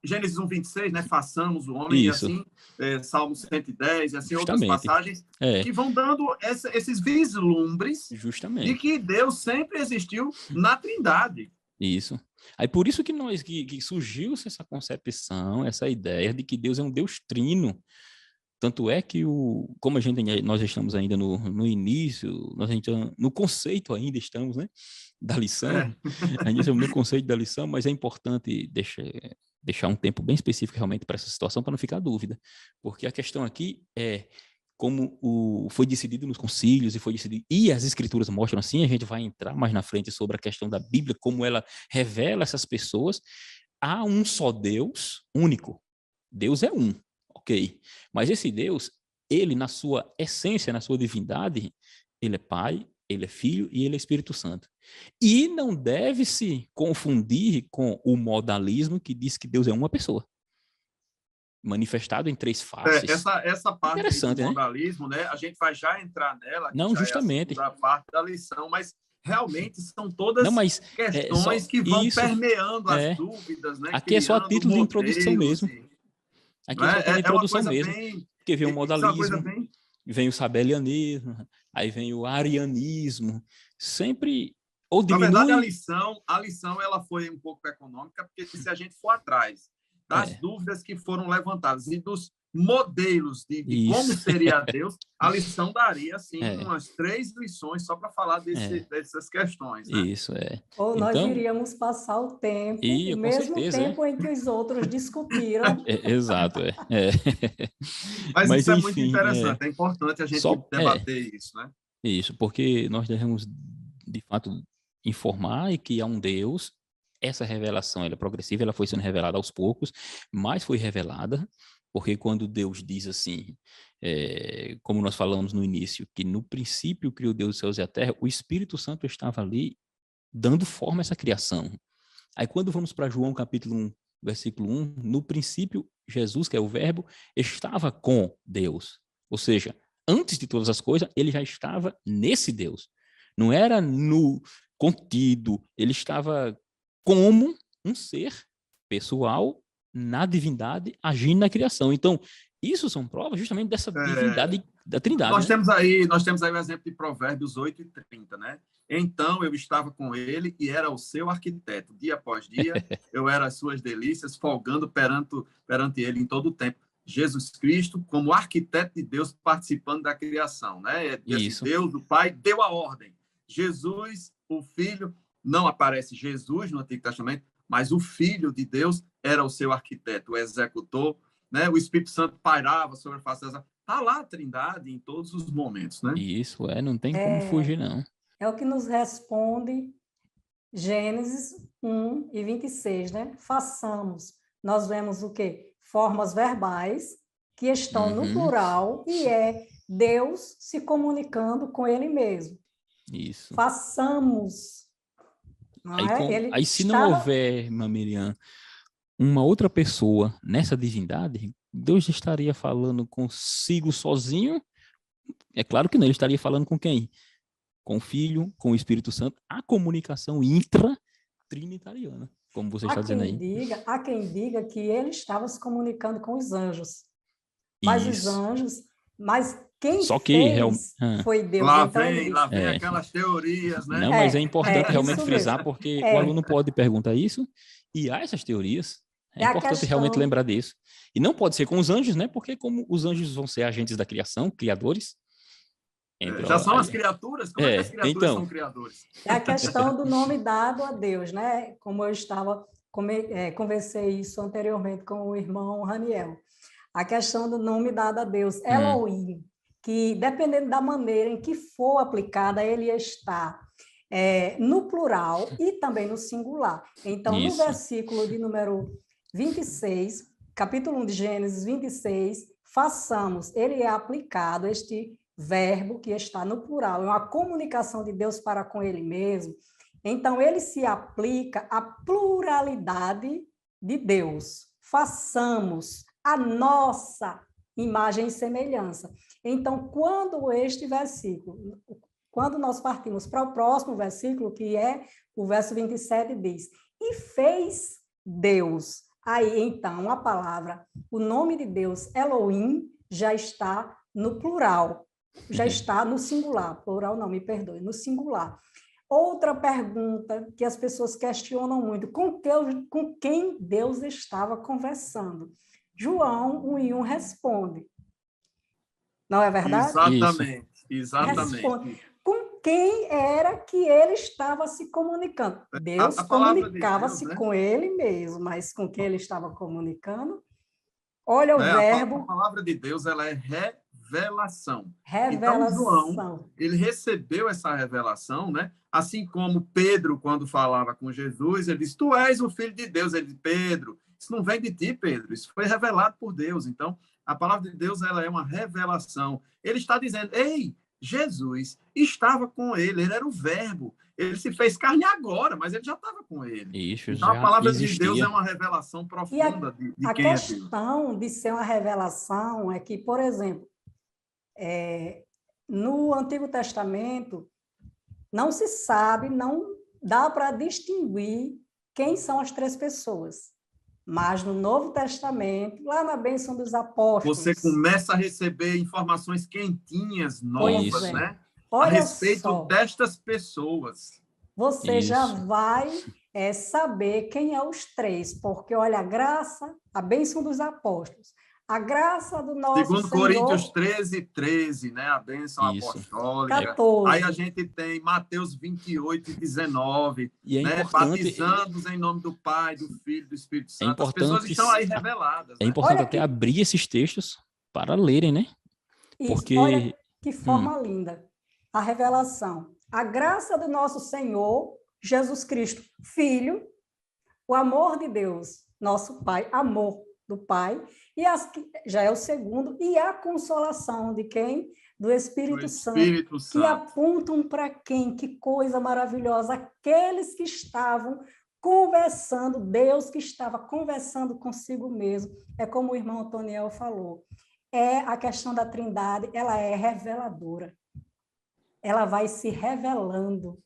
Gênesis 1:26, né? Façamos o homem, isso. E assim, Salmo 110, e assim justamente. Outras passagens que vão dando esses vislumbres justamente. de que Deus sempre existiu na Trindade. Isso. Aí por isso que surgiu essa concepção, essa ideia de que Deus é um Deus trino. Tanto é que, como nós estamos ainda no início, no conceito ainda estamos, né, da lição, ainda estamos no conceito da lição, mas é importante deixar um tempo bem específico realmente para essa situação, para não ficar dúvida, porque a questão aqui é como foi decidido nos concílios e as escrituras mostram assim, a gente vai entrar mais na frente sobre a questão da Bíblia, como ela revela essas pessoas, há um só Deus único, Deus é um. Ok, mas esse Deus, ele na sua essência, na sua divindade, ele é Pai, ele é Filho e ele é Espírito Santo. E não deve se confundir com o modalismo que diz que Deus é uma pessoa, manifestado em três faces. Essa parte do modalismo, né? A gente vai já entrar nela, não, justamente. É a parte da lição, mas realmente são todas questões que vão permeando as dúvidas, né? Aqui é só a título de introdução mesmo. Aqui é a introdução mesmo, porque vem o modalismo, vem o sabelianismo, aí vem o arianismo, sempre ou diminui... Na verdade, a lição ela foi um pouco econômica, porque se a gente for atrás das dúvidas que foram levantadas e dos modelos de como seria Deus, a lição daria assim umas 3 lições só para falar dessas questões. Né? Isso, Ou nós iríamos passar o tempo, o mesmo tempo em que os outros discutiram. Exato, Mas isso é muito interessante, é importante a gente debater isso, né? Isso, porque nós devemos, de fato, informar que há um Deus. Essa revelação ela é progressiva, ela foi sendo revelada aos poucos, mas foi revelada, porque quando Deus diz assim, como nós falamos no início, que no princípio criou Deus os céus e a terra, o Espírito Santo estava ali dando forma a essa criação. Aí quando vamos para João capítulo 1, versículo 1, no princípio Jesus, que é o Verbo, estava com Deus. Ou seja, antes de todas as coisas, ele já estava nesse Deus. Não era no contido, ele estava como um ser pessoal na divindade agindo na criação. Então, isso são provas justamente dessa divindade da Trindade. Nós temos aí o exemplo de Provérbios 8:30, né? Então eu estava com ele e era o seu arquiteto. Dia após dia, eu era as suas delícias, folgando perante ele em todo o tempo. Jesus Cristo, como arquiteto de Deus, participando da criação, né? Esse Deus, o Pai, deu a ordem. Jesus, o Filho, não aparece Jesus no Antigo Testamento, mas o Filho de Deus era o seu arquiteto, o executor, né? O Espírito Santo pairava sobre a face dessa. Está lá a Trindade em todos os momentos, né? Isso, não tem como fugir, não. É o que nos responde Gênesis 1:26, né? Façamos. Nós vemos o quê? Formas verbais que estão no plural e é Deus se comunicando com ele mesmo. Isso. Façamos. Aí se não houver, Miriam, uma outra pessoa nessa divindade, Deus estaria falando consigo sozinho? É claro que não, ele estaria falando com quem? Com o Filho, com o Espírito Santo, a comunicação intra-trinitariana, como você está dizendo aí. Há quem diga que ele estava se comunicando com os anjos. Mas os anjos, quem fez foi Deus. Lá vem aquelas teorias, né? Não, mas é importante realmente frisar, porque o aluno pode perguntar isso, e há essas teorias. É importante realmente lembrar disso. E não pode ser com os anjos, né? Porque como os anjos vão ser agentes da criação, criadores. Já são as criaturas? Como é que as criaturas são criadores? É a questão do nome dado a Deus, né? Como eu conversei isso anteriormente com o irmão Raniel. A questão do nome dado a Deus, Elohim, que dependendo da maneira em que for aplicada, ele está no plural e também no singular. Então, no versículo de número 26, capítulo 1 de Gênesis 26, façamos, ele é aplicado, este verbo que está no plural, é uma comunicação de Deus para com ele mesmo. Então, ele se aplica à pluralidade de Deus. Façamos a nossa imagem e semelhança. Então, quando nós partimos para o próximo versículo, que é o verso 27, diz: e fez Deus. Aí, então, a palavra, o nome de Deus, Elohim, já está no plural, já está no singular. Plural não, me perdoe, no singular. Outra pergunta que as pessoas questionam muito, com quem Deus estava conversando? João 1:1 responde. Não é verdade? Exatamente. Responde. Com quem era que ele estava se comunicando? Deus comunicava-se com ele mesmo, mas com quem ele estava comunicando? Olha o verbo. A palavra de Deus, ela é revelação. Revelação. Então, João, ele recebeu essa revelação, né? Assim como Pedro, quando falava com Jesus, ele disse: tu és o Filho de Deus. Ele disse: Pedro, isso não vem de ti, Pedro. Isso foi revelado por Deus. Então, a palavra de Deus, ela é uma revelação. Ele está dizendo: ei, Jesus estava com ele era o verbo. Ele se fez carne agora, mas ele já estava com ele. Isso, então, a palavra de Deus é uma revelação profunda de quem é Deus. A questão de ser uma revelação é que, por exemplo, no Antigo Testamento, não se sabe, não dá para distinguir quem são as três pessoas. Mas no Novo Testamento, lá na bênção dos apóstolos... Você começa a receber informações quentinhas, novas, né? Olha a respeito destas pessoas. Você já vai saber quem é os três, porque olha, a graça, a bênção dos apóstolos, a graça do nosso Segundo Senhor... Coríntios 13:13, né? A bênção apostólica. 14. Aí a gente tem Mateus 28:19, né? Batizando-os em nome do Pai, do Filho e do Espírito Santo. As pessoas estão aí reveladas. É importante até abrir esses textos para lerem, né? Porque... Olha que forma linda. A revelação. A graça do nosso Senhor, Jesus Cristo, Filho, o amor de Deus, nosso Pai, amor do Pai, e já é o segundo, e a consolação de quem? Do Espírito Santo, que apontam para quem? Que coisa maravilhosa! Aqueles que estavam conversando, Deus que estava conversando consigo mesmo. É como o irmão Antoniel falou, a questão da Trindade, ela é reveladora. Ela vai se revelando.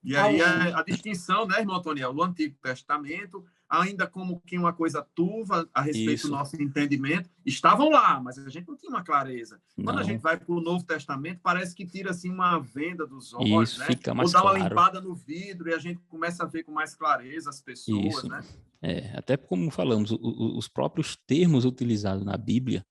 E aí a distinção, né, irmão Antoniel, do Antigo Testamento, ainda como que uma coisa turva a respeito do nosso entendimento, estavam lá, mas a gente não tinha uma clareza. Quando a gente vai para o Novo Testamento, parece que tira assim uma venda dos olhos, Isso, né? fica mais Ou dá uma claro. limpada no vidro e a gente começa a ver com mais clareza as pessoas, Isso. né? Até como falamos, os próprios termos utilizados na Bíblia,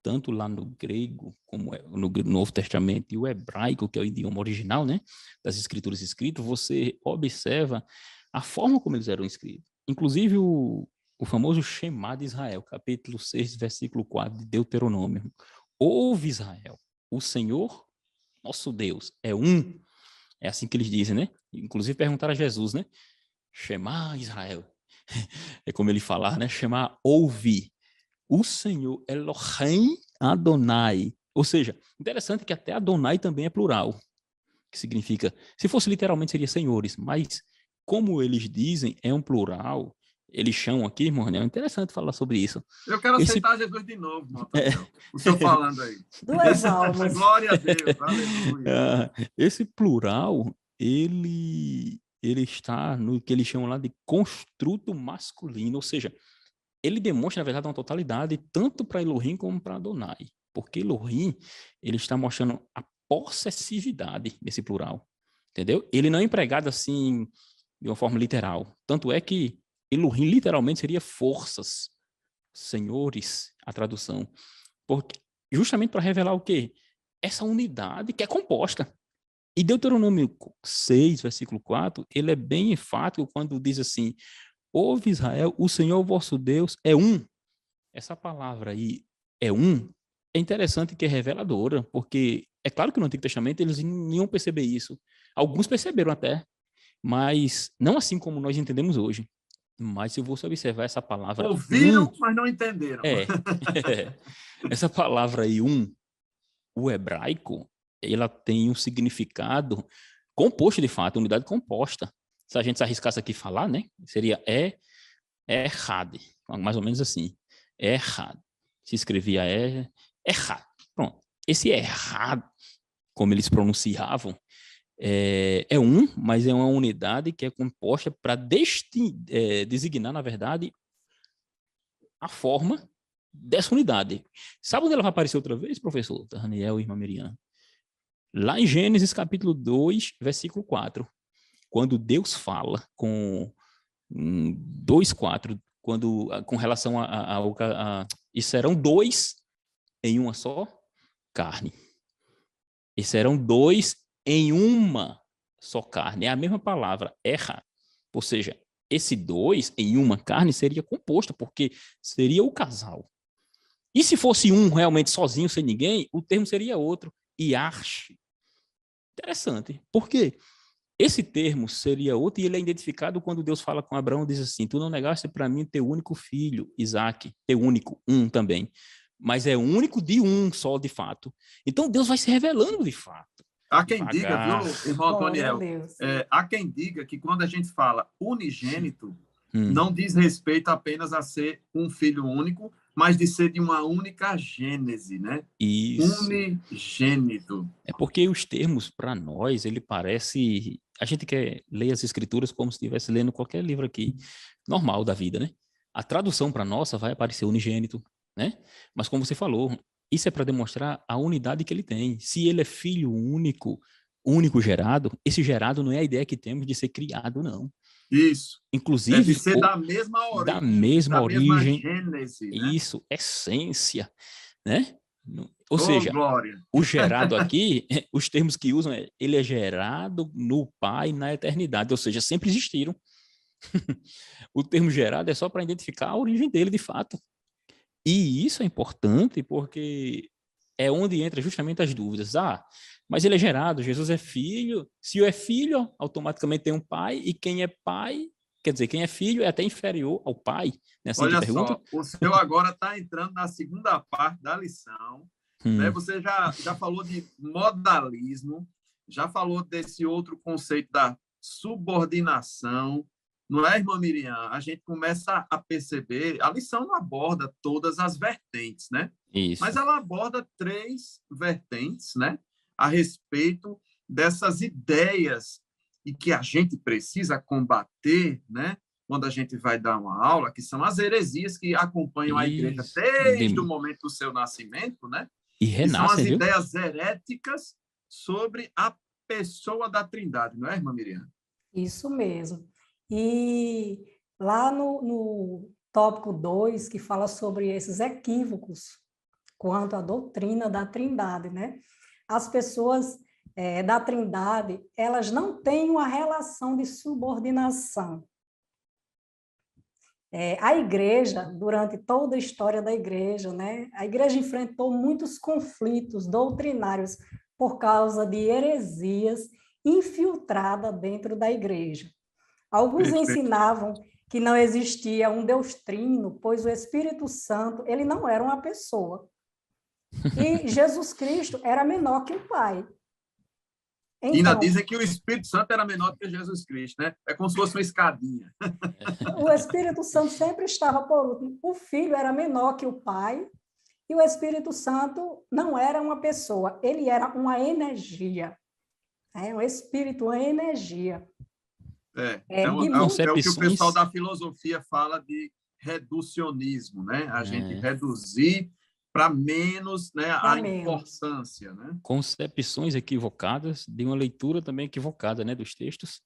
tanto lá no grego, como no Novo Testamento, e o hebraico, que é o idioma original, né, das escrituras escritas, você observa a forma como eles eram escritos. Inclusive o famoso Shema de Israel, capítulo 6, versículo 4 de Deuteronômio. Ouve, Israel, o Senhor, nosso Deus, é um. É assim que eles dizem, né? Inclusive perguntaram a Jesus, né? Shema, Israel. É como ele falar, né? Shema, ouve. O Senhor Elohim Adonai. Ou seja, interessante que até Adonai também é plural, que significa, se fosse literalmente seria senhores, mas como eles dizem, é um plural, eles chamam aqui, irmão, é interessante falar sobre isso. Eu quero aceitar Jesus de novo, irmão Antoniel. O senhor falando aí. Duas almas. Glória a Deus, aleluia. Esse plural, ele está no que eles chamam lá de construto masculino, ou seja, ele demonstra, na verdade, uma totalidade tanto para Elohim como para Adonai. Porque Elohim, ele está mostrando a possessividade desse plural. Entendeu? Ele não é empregado assim de uma forma literal. Tanto é que Elohim literalmente seria forças, senhores, a tradução. Porque, justamente para revelar o quê? Essa unidade que é composta. E Deuteronômio 6, versículo 4, ele é bem enfático quando diz assim: ouve, Israel, o Senhor vosso Deus é um. Essa palavra aí, é um, é interessante que é reveladora, porque é claro que no Antigo Testamento eles não iam perceber isso. Alguns perceberam até, mas não assim como nós entendemos hoje. Mas se você observar essa palavra ouviram, mas não entenderam. Essa palavra aí, o hebraico, ela tem um significado composto de fato, unidade composta. Se a gente se arriscasse aqui falar, né, seria errado, mais ou menos assim, errado. Se escrevia errado. Pronto. Esse errado, como eles pronunciavam, é mas é uma unidade que é composta para designar, na verdade, a forma dessa unidade. Sabe onde ela vai aparecer outra vez, professor Daniel e irmã Miriam? Lá em Gênesis capítulo 2, versículo 4, quando Deus fala com 2:4, quando com relação e serão dois em uma só carne. E serão dois em uma só carne. É a mesma palavra, erra. Ou seja, esse dois em uma carne seria composto, porque seria o casal. E se fosse um realmente sozinho, sem ninguém, o termo seria outro, iarche. Interessante. Por quê? Esse termo seria outro e ele é identificado quando Deus fala com Abraão, diz assim: tu não negaste para mim teu único filho, Isaac, teu único, um também. Mas é único de um só, de fato. Então Deus vai se revelando de fato. Há quem diga, viu, irmão Antoniel? Há quem diga que quando a gente fala unigênito, não diz respeito apenas a ser um filho único, mas de ser de uma única gênese, né? Isso. Unigênito. É porque os termos, para nós, ele parece... A gente quer ler as escrituras como se estivesse lendo qualquer livro aqui, normal da vida, né? A tradução para nossa vai aparecer unigênito, né? Mas como você falou, isso é para demonstrar a unidade que ele tem. Se ele é filho único, único gerado, esse gerado não é a ideia que temos de ser criado, não. Isso. Inclusive, é de ser da mesma origem. Da mesma origem. Gênese, né? Isso, essência, né? Ou seja, glória. O gerado aqui, os termos que usam ele é gerado no Pai na eternidade, ou seja, sempre existiram. O termo gerado é só para identificar a origem dele, de fato. E isso é importante porque é onde entra justamente as dúvidas. Mas ele é gerado, Jesus é filho. Se é filho, automaticamente tem um pai. E quem é pai, quer dizer, quem é filho é até inferior ao pai. Né? Assim, olha pergunta. Só, o senhor agora está entrando na segunda parte da lição. Né? Você já falou de modalismo, já falou desse outro conceito da subordinação, não é, irmã Miriam? A gente começa a perceber, a lição não aborda todas as vertentes, né? Isso. Mas ela aborda 3 vertentes, né? A respeito dessas ideias e que a gente precisa combater, né? Quando a gente vai dar uma aula, que são as heresias que acompanham a igreja Isso. desde o momento do seu nascimento, né? E E são as renascem, viu? ideias heréticas sobre a pessoa da Trindade, não é, irmã Miriam? Isso mesmo. E lá no tópico 2, que fala sobre esses equívocos quanto à doutrina da Trindade, né? As pessoas da Trindade, elas não têm uma relação de subordinação. A igreja, durante toda a história da igreja, né? A igreja enfrentou muitos conflitos doutrinários por causa de heresias infiltradas dentro da igreja. Alguns Perfeito. ensinavam que não existia um Deus trino, pois o Espírito Santo, ele não era uma pessoa. E Jesus Cristo era menor que o Pai. E ainda Então, dizem que o Espírito Santo era menor do que Jesus Cristo, né? É como se fosse uma escadinha. o Espírito Santo sempre estava por último. O Filho era menor que o Pai, e o Espírito Santo não era uma pessoa, ele era uma energia. Um espírito, uma energia. E É o que o Concepções. pessoal da filosofia fala de reducionismo, né? A gente reduzir para menos, né, para a menos. importância, né? Concepções equivocadas de uma leitura também equivocada, né, dos textos.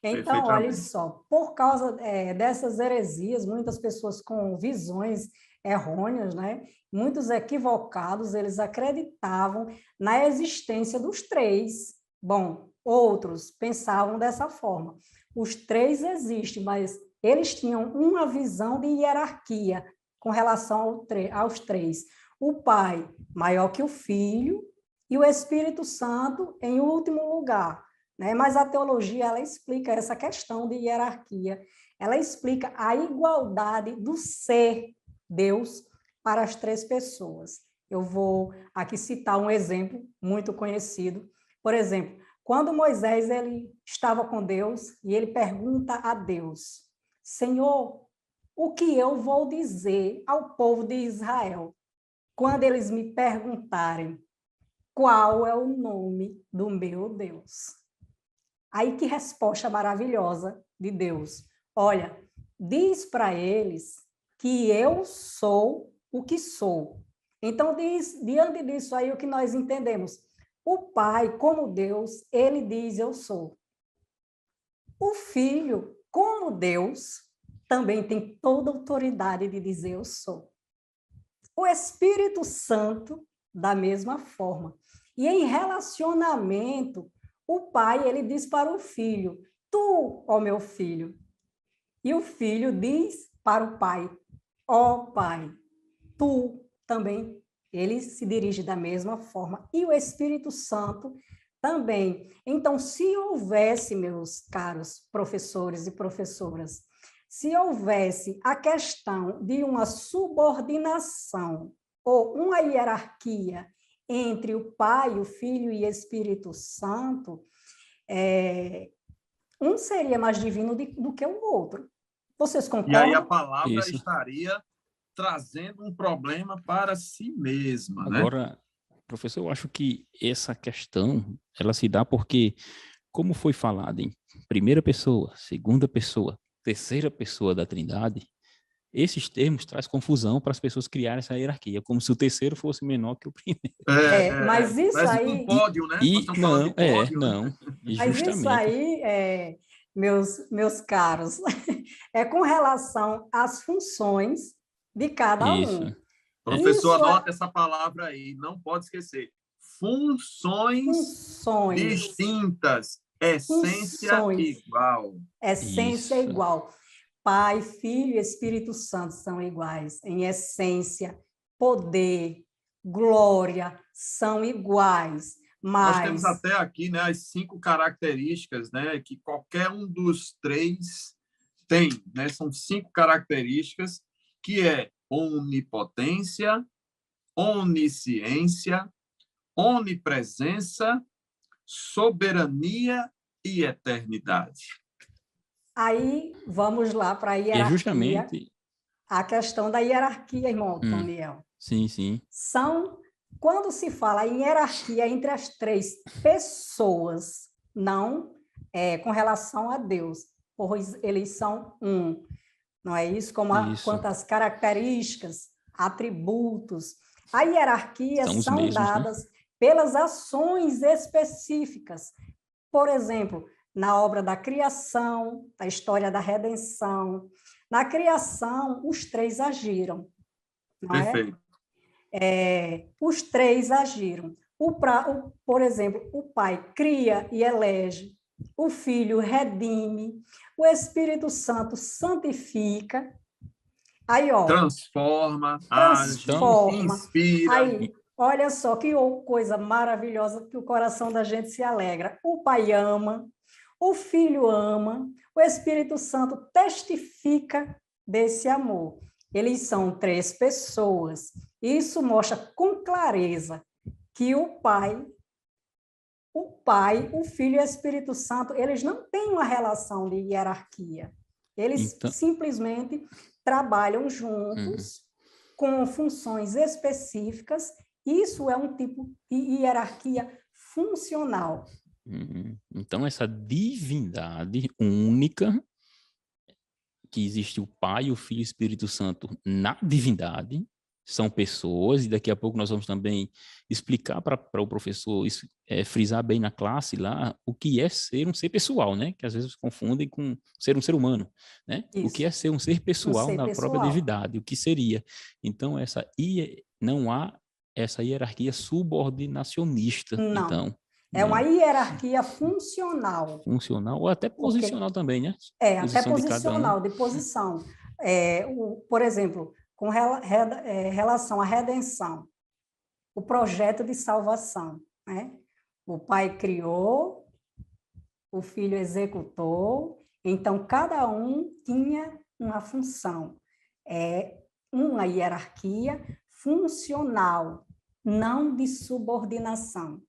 Então, olha Perfeitamente. só, por causa dessas heresias, muitas pessoas com visões errôneas, né? Muitos equivocados, eles acreditavam na existência dos 3. Bom, outros pensavam dessa forma. Os 3 existem, mas eles tinham uma visão de hierarquia com relação aos 3. O Pai maior que o Filho e o Espírito Santo em último lugar. Né? Mas a teologia, ela explica essa questão de hierarquia, ela explica a igualdade do ser Deus para as 3 pessoas. Eu vou aqui citar um exemplo muito conhecido. Por exemplo, quando Moisés ele estava com Deus e ele pergunta a Deus: Senhor, o que eu vou dizer ao povo de Israel quando eles me perguntarem qual é o nome do meu Deus? Aí que resposta maravilhosa de Deus. Olha, diz para eles que eu sou o que sou. Então, diante disso aí, o que nós entendemos? O Pai, como Deus, ele diz eu sou. O Filho, como Deus, também tem toda a autoridade de dizer eu sou. O Espírito Santo, da mesma forma. E em relacionamento, o pai, ele diz para o filho, tu, ó meu filho. E o filho diz para o pai, ó pai, tu também. Ele se dirige da mesma forma. E o Espírito Santo também. Então, se houvesse, meus caros professores e professoras, se houvesse a questão de uma subordinação ou uma hierarquia entre o Pai, o Filho e o Espírito Santo, um seria mais divino do que o outro. Vocês E aí a concordam? palavra Isso. estaria trazendo um problema para si mesma, né? Agora, professor, eu acho que essa questão, ela se dá porque, como foi falado em primeira pessoa, segunda pessoa, terceira pessoa da Trindade, esses termos trazem confusão para as pessoas criarem essa hierarquia, como se o terceiro fosse menor que o primeiro. Mas isso Parece um aí... pódio, né? Nós E estamos falando de pódio. não, Mas isso justamente. aí, meus caros, é com relação às funções de cada Isso. um. Professor, Isso é anota essa palavra aí, não pode esquecer. Funções funções, distintas, essência funções, igual. essência Isso. igual. Pai, Filho e Espírito Santo são iguais em essência, poder, glória, são iguais, Nós temos mas até aqui, né, as 5 características, né, que qualquer um dos 3 tem, né? São 5 características que é onipotência, onisciência, onipresença, soberania e eternidade. Aí, vamos lá para a E é hierarquia. justamente... A questão da hierarquia, irmão Daniel. Sim, sim. Quando se fala em hierarquia entre as três pessoas, não com relação a Deus, pois eles são um. Não é isso? Quanto às características, atributos. A hierarquia são mesmos, dadas, né? Pelas ações específicas. Por exemplo, na obra da criação, da história da redenção. Na criação, os três agiram. Não Perfeito. Os três agiram. Por exemplo, o pai cria e elege, o filho redime, o Espírito Santo santifica. Aí, ó, transforma, age, inspira. Aí, olha só que coisa maravilhosa que o coração da gente se alegra. O pai ama, o filho ama, o Espírito Santo testifica desse amor. Eles são três pessoas. Isso mostra com clareza que o Pai, o Filho e o Espírito Santo, eles não têm uma relação de hierarquia. Eles simplesmente trabalham juntos com funções específicas. Isso é um tipo de hierarquia funcional. Então, essa divindade única, que existe o Pai, o Filho e o Espírito Santo na divindade, são pessoas, e daqui a pouco nós vamos também explicar para o professor frisar bem na classe lá o que é ser um ser pessoal, né? Que às vezes confundem com ser um ser humano, né? Isso. O que é ser um ser pessoal na própria divindade, o que seria. Então, não há essa hierarquia subordinacionista. Não. Então, é uma hierarquia funcional. Funcional ou até posicional também, né? Até posicional, de posição. Por exemplo, com relação à redenção, o projeto de salvação, né? O pai criou, o filho executou, então cada um tinha uma função. Uma hierarquia funcional, não de subordinação.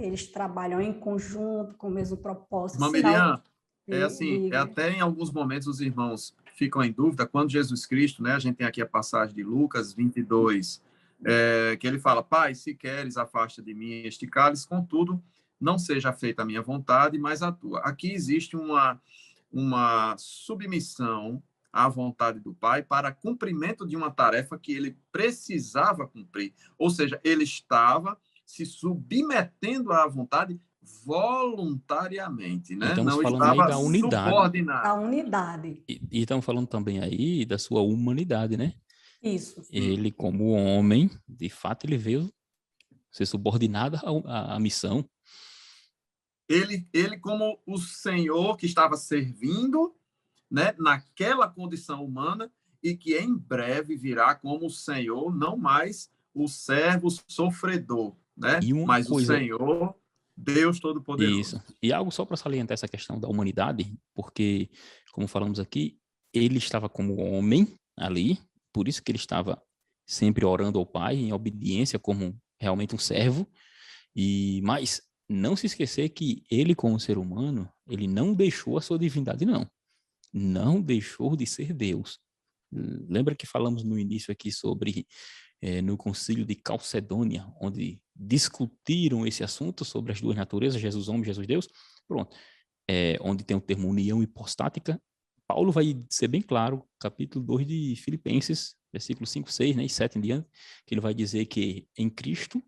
Eles trabalham em conjunto, com o mesmo propósito. Irmã Miriam, até em alguns momentos os irmãos ficam em dúvida, quando Jesus Cristo, né, a gente tem aqui a passagem de Lucas 22, que ele fala, Pai, se queres, afasta de mim este cálice, contudo, não seja feita a minha vontade, mas a tua. Aqui existe uma submissão à vontade do Pai para cumprimento de uma tarefa que ele precisava cumprir. Ou seja, ele estava se submetendo à vontade voluntariamente, né? Estamos não falando estava aí da unidade. Subordinado. Da unidade. E estamos falando também aí da sua humanidade, né? Isso. Ele, como homem, de fato, ele veio ser subordinado à missão. Ele, como o Senhor que estava servindo, né, naquela condição humana, e que em breve virá como o Senhor, não mais o servo sofredor, né? Mas o Senhor, Deus Todo-Poderoso. Isso. E algo só para salientar essa questão da humanidade, porque, como falamos aqui, ele estava como homem ali, por isso que ele estava sempre orando ao Pai, em obediência, como realmente um servo, mas não se esquecer que ele, como ser humano, ele não deixou a sua divindade, não. Não deixou de ser Deus. Lembra que falamos no início aqui sobre, no concílio de Calcedônia, onde discutiram esse assunto sobre as duas naturezas, Jesus homem, Jesus Deus? Pronto. Onde tem o termo união hipostática, Paulo vai ser bem claro, capítulo 2 de Filipenses, versículos 5, 6, né, e 7 em diante, que ele vai dizer que em Cristo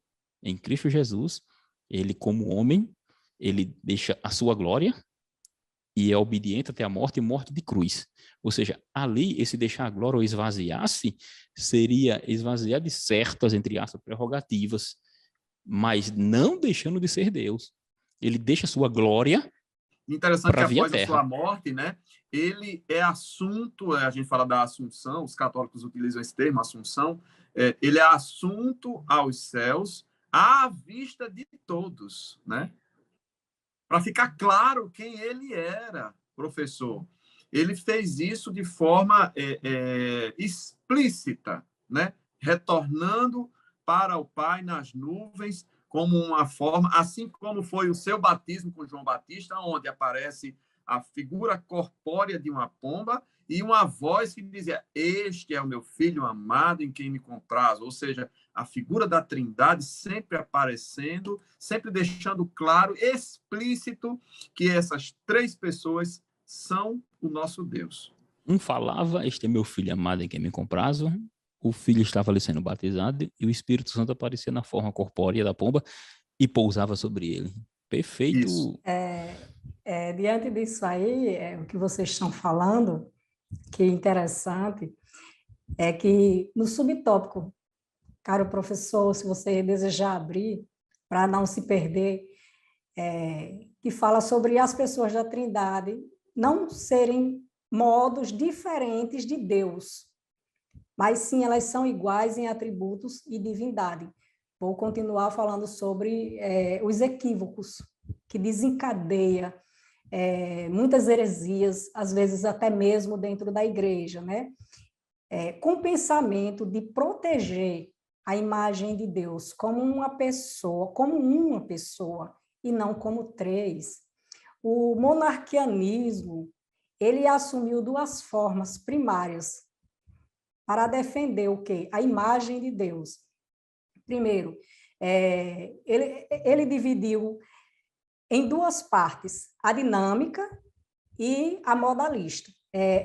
Jesus, ele como homem, ele deixa a sua glória e é obediente até a morte e morte de cruz. Ou seja, ali, esse deixar a glória ou esvaziar-se, seria esvaziar de certas, entre aspas, prerrogativas, mas não deixando de ser Deus. Ele deixa a sua glória. Interessante que após a sua morte, né, ele é assunto, a gente fala da assunção, os católicos utilizam esse termo, assunção, ele é assunto aos céus à vista de todos, né? Para ficar claro quem ele era, professor. Ele fez isso de forma explícita, né? Retornando para o Pai nas nuvens, como uma forma, assim como foi o seu batismo com João Batista, onde aparece a figura corpórea de uma pomba e uma voz que dizia: este é o meu filho amado em quem me comprazo. Ou seja, a figura da Trindade sempre aparecendo, sempre deixando claro, explícito, que essas três pessoas são o nosso Deus. Um falava, este é meu filho amado em quem me comprazo, o filho estava ali sendo batizado e o Espírito Santo aparecia na forma corpórea da pomba e pousava sobre ele. Perfeito. Isso. Diante disso aí, o que vocês estão falando, que é interessante, é que no subtópico, caro professor, se você desejar abrir, para não se perder, que fala sobre as pessoas da Trindade não serem modos diferentes de Deus, mas sim elas são iguais em atributos e divindade. Vou continuar falando sobre os equívocos que desencadeia muitas heresias, às vezes até mesmo dentro da igreja, né? Com o pensamento de proteger a imagem de Deus como uma pessoa, e não como três. O monarquianismo, ele assumiu duas formas primárias para defender o quê? A imagem de Deus. Primeiro, ele dividiu em duas partes, a dinâmica e a modalista.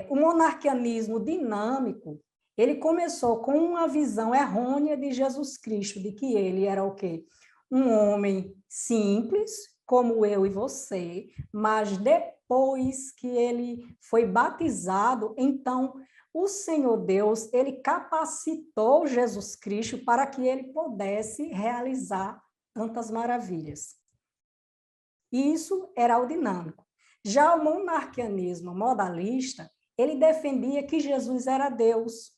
O monarquianismo dinâmico, ele começou com uma visão errônea de Jesus Cristo, de que ele era o quê? Um homem simples, como eu e você, mas depois que ele foi batizado, então o Senhor Deus, ele capacitou Jesus Cristo para que ele pudesse realizar tantas maravilhas. Isso era o dinâmico. Já o monarquianismo modalista, ele defendia que Jesus era Deus,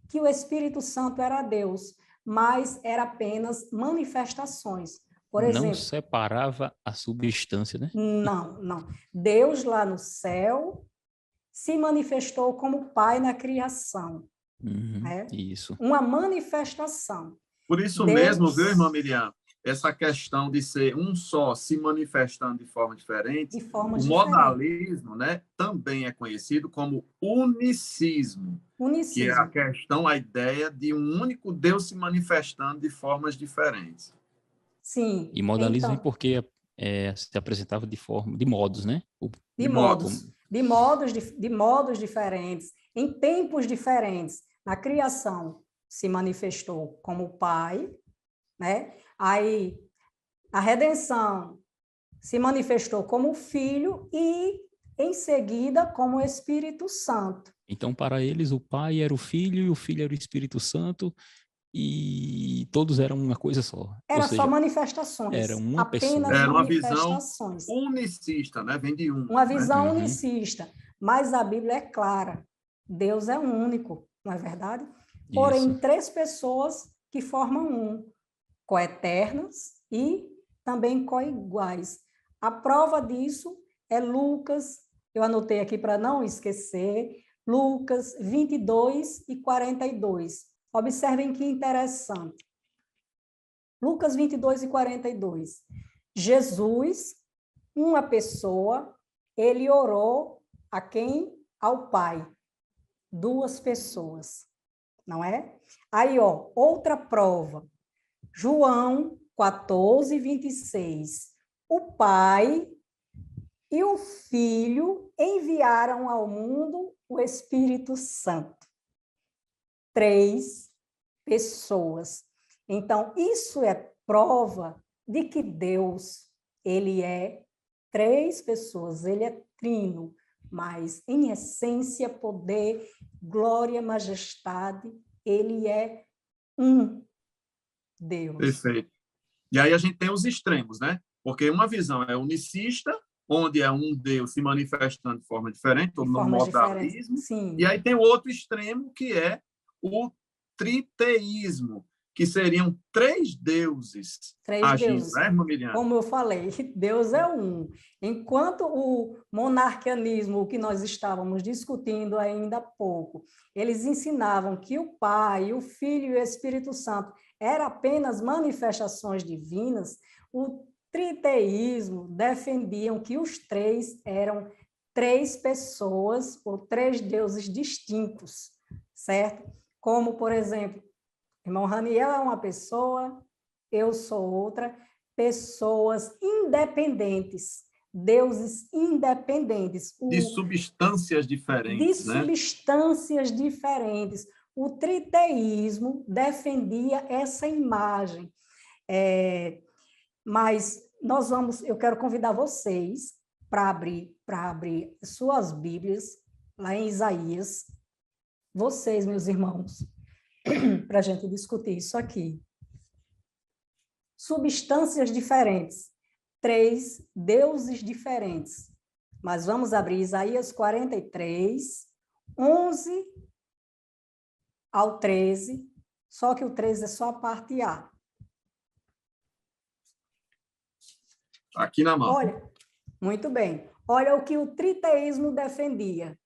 que o Espírito Santo era Deus, mas era apenas manifestações. Por exemplo, não separava a substância, né? Não. Deus lá no céu se manifestou como Pai na criação. Né? Isso. Uma manifestação. Por isso Deus... mesmo, viu, irmã Miriam? Essa questão de ser um só se manifestando de forma diferente, o modalismo, né, também é conhecido como unicismo, que é a questão, a ideia de um único Deus se manifestando de formas diferentes. Sim. E modalismo então, porque se apresentava de modos, né? De modos diferentes, em tempos diferentes. Na criação se manifestou como Pai, né? Aí a redenção se manifestou como Filho e em seguida como Espírito Santo. Então, para eles, o Pai era o Filho e o Filho era o Espírito Santo e todos eram uma coisa só. Era só manifestações. Era uma pessoa. Era uma visão unicista, né? Vem de um. Uma visão unicista. Mas a Bíblia é clara. Deus é único, não é verdade? Porém, três pessoas que formam um. Coeternas e também coiguais. A prova disso é Lucas, eu anotei aqui para não esquecer, Lucas 22 e 42. Observem que interessante. Lucas 22 e 42. Jesus, uma pessoa, ele orou a quem? Ao Pai. Duas pessoas, não é? Aí, outra prova. João 14, 26. O Pai e o Filho enviaram ao mundo o Espírito Santo. Três pessoas. Então, isso é prova de que Deus, ele é três pessoas, ele é trino, mas em essência, poder, glória, majestade, ele é um Deus. Perfeito. E aí a gente tem os extremos, né? Porque uma visão é unicista, onde é um Deus se manifestando de forma diferente, ou no modalismo. E aí tem o outro extremo, que é o triteísmo, que seriam três deuses agindo, né, Miriam? Como eu falei, Deus é um. Enquanto o monarquianismo, o que nós estávamos discutindo ainda há pouco, eles ensinavam que o Pai, o Filho e o Espírito Santo eram apenas manifestações divinas, o triteísmo defendiam que os três eram três pessoas ou três deuses distintos, certo? Como, por exemplo, irmão Raniel é uma pessoa, eu sou outra, pessoas independentes, deuses independentes. De substâncias De diferentes, né? substâncias diferentes. O triteísmo defendia essa imagem. Mas eu quero convidar vocês para abrir suas Bíblias, lá em Isaías, vocês, meus irmãos, para a gente discutir isso aqui. Substâncias diferentes, três deuses diferentes. Mas vamos abrir Isaías 43, 11 ao 13, só que o 13 é só a parte A. Aqui na mão. Olha, muito bem. Olha o que o triteísmo defendia.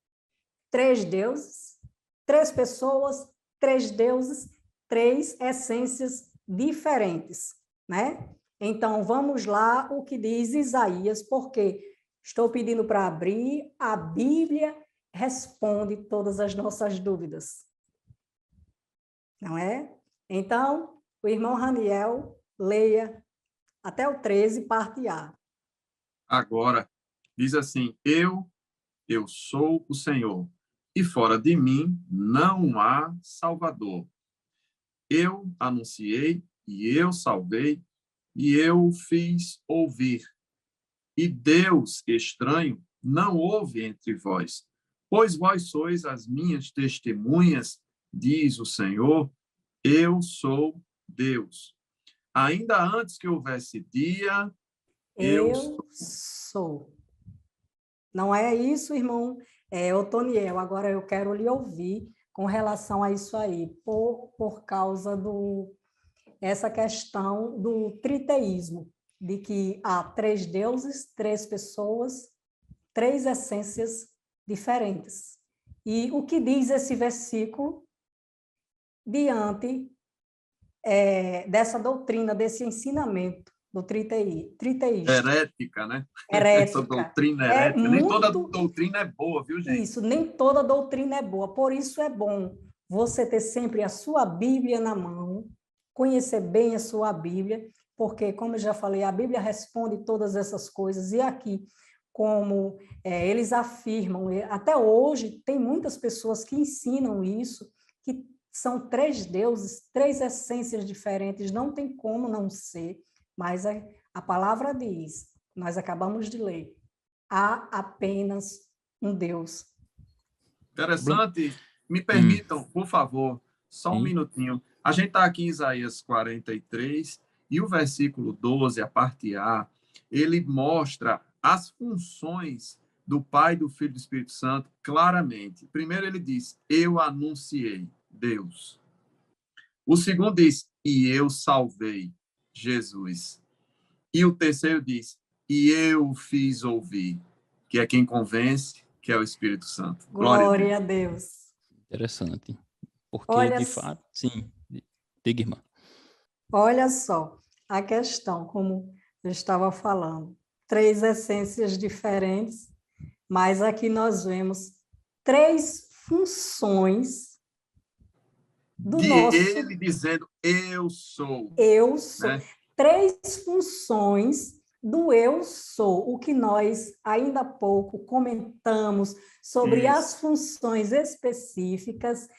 Três deuses, três pessoas, três deuses, três essências diferentes, né? Então, vamos lá o que diz Isaías, porque estou pedindo para abrir, a Bíblia responde todas as nossas dúvidas. Não é? Então, o irmão Raniel, leia até o 13, parte A. Agora, diz assim, eu sou o Senhor, e fora de mim não há Salvador. Eu anunciei, e eu salvei, e eu fiz ouvir. E Deus estranho não houve entre vós, pois vós sois as minhas testemunhas, diz o Senhor, eu sou Deus. Ainda antes que houvesse dia, eu sou. Não é isso, irmão Otoniel? Agora eu quero lhe ouvir com relação a isso aí, por causa essa questão do triteísmo, de que há três deuses, três pessoas, três essências diferentes. E o que diz esse versículo diante dessa doutrina, desse ensinamento do triteísta? Herética, né? Herética. Essa doutrina herética. Nem toda doutrina é boa, viu, gente? Isso, nem toda doutrina é boa. Por isso é bom você ter sempre a sua Bíblia na mão, conhecer bem a sua Bíblia, porque, como eu já falei, a Bíblia responde todas essas coisas. E aqui, como eles afirmam, até hoje, tem muitas pessoas que ensinam isso, que são três deuses, três essências diferentes, não tem como não ser, mas a palavra diz, nós acabamos de ler, há apenas um Deus. Interessante. Me permitam, por favor, só um minutinho. A gente está aqui em Isaías 43, e o versículo 12, a parte A, ele mostra as funções do Pai, do Filho e do Espírito Santo claramente. Primeiro ele diz, eu anunciei, Deus. O segundo diz, e eu salvei, Jesus. E o terceiro diz, e eu fiz ouvir, que é quem convence, que é o Espírito Santo. Glória a Deus. Interessante. Porque, de fato, sim. Diga, irmã. Olha só, a questão, como eu estava falando, três essências diferentes, mas aqui nós vemos três funções do nosso... Ele dizendo, eu sou. Eu sou. Né? Três funções do eu sou, o que nós ainda há pouco comentamos sobre as funções específicas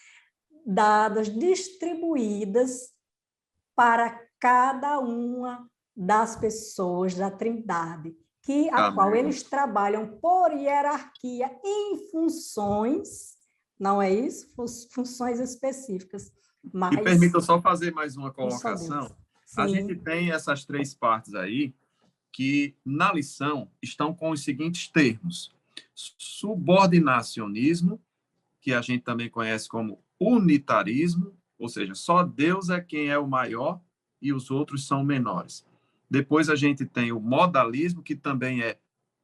dadas, distribuídas para cada uma das pessoas da Trindade, a qual eles trabalham por hierarquia em funções, não é isso? Funções específicas. Mas... Me permita só fazer mais uma colocação. A gente tem essas três partes aí, que na lição estão com os seguintes termos: subordinacionismo, que a gente também conhece como unitarismo, ou seja, só Deus é quem é o maior e os outros são menores. Depois a gente tem o modalismo, que também é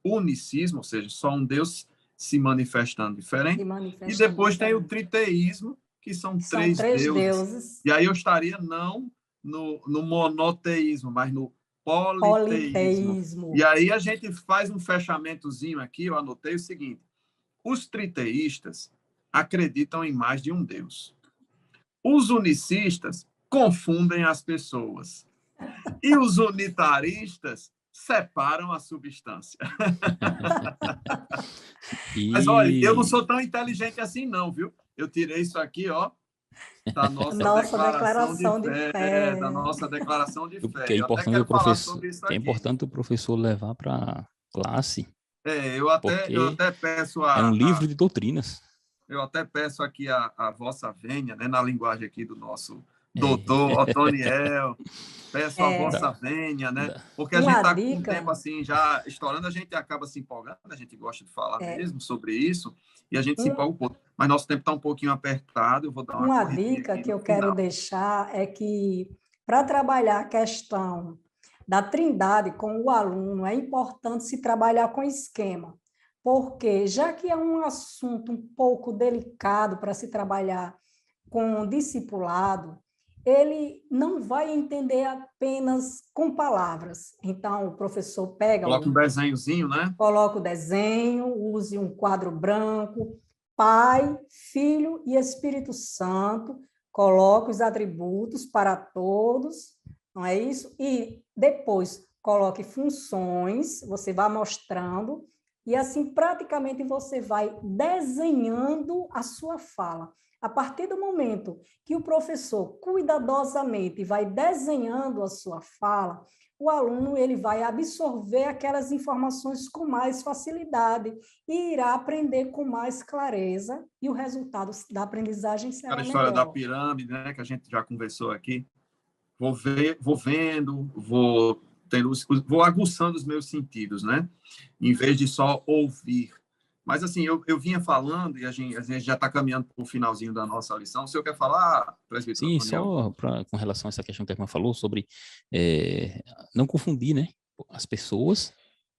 unicismo, ou seja, só um Deus se manifestando diferente. E depois tem o triteísmo, que são três deuses. E aí eu estaria não no monoteísmo, mas no politeísmo. Politeísmo. E aí a gente faz um fechamentozinho aqui, eu anotei o seguinte: os triteístas acreditam em mais de um Deus. Os unicistas confundem as pessoas. E os unitaristas separam a substância. Mas, olha, eu não E sou tão inteligente assim, não, viu? Eu tirei isso aqui, ó, da nossa Nossa declaração de declaração de fé. fé. Da nossa declaração de o que fé. é Eu até importante quero falar sobre isso que é aqui. importante o professor levar para a classe, Eu porque até peço é um livro de doutrinas. eu até peço aqui a vossa vênia, né, na linguagem aqui do nosso É, doutor Otoniel, peço a É, vossa da, vênia, né? da, Porque a gente uma está com um tempo dica, assim já estourando, a gente acaba se empolgando, a gente gosta de falar é, mesmo sobre isso e a gente se um- empolga um pouco. Mas nosso tempo está um pouquinho apertado, eu vou dar uma uma corridinha dica aqui que no eu quero final. deixar é que, para trabalhar a questão da trindade com o aluno, é importante se trabalhar com esquema, porque já que é um assunto um pouco delicado para se trabalhar com o discipulado, ele não vai entender apenas com palavras. Então, o professor pega Coloca um desenhozinho, né? coloca o desenho, use um quadro branco, Pai, Filho e Espírito Santo, coloca os atributos para todos, não é isso? E depois coloque funções, você vai mostrando, e assim praticamente você vai desenhando a sua fala. A partir do momento que o professor cuidadosamente vai desenhando a sua fala, o aluno ele vai absorver aquelas informações com mais facilidade e irá aprender com mais clareza e o resultado da aprendizagem Aquela será história da melhor. pirâmide, né, que a gente já conversou aqui. Vou vendo, vou tendo, vou aguçando os meus sentidos, né? Em vez de só ouvir. Mas assim, eu vinha falando e a gente já está caminhando para o finalzinho da nossa lição. O senhor quer falar, presbítero sim, Antoniel? só com relação a essa questão que a irmã falou sobre não confundir, né, as pessoas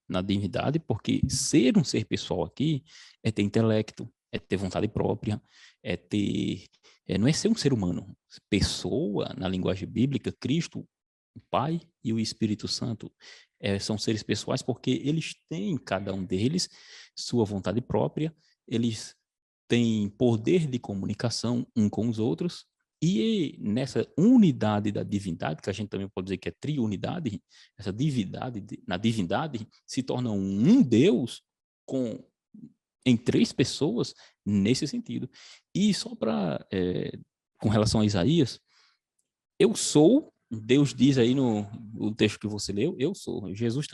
na divindade, porque ser um ser pessoal aqui é ter intelecto, é ter vontade própria, é ter, não é ser um ser humano. Pessoa, na linguagem bíblica, Cristo, o Pai e o Espírito Santo são seres pessoais porque eles têm, cada um deles, sua vontade própria, eles têm poder de comunicação um com os outros, e nessa unidade da divindade, que a gente também pode dizer que é triunidade, essa divindade, na divindade, se torna um Deus com, em três pessoas, nesse sentido. E só para, com relação a Isaías, eu sou, Deus diz aí no texto que você leu, eu sou. Jesus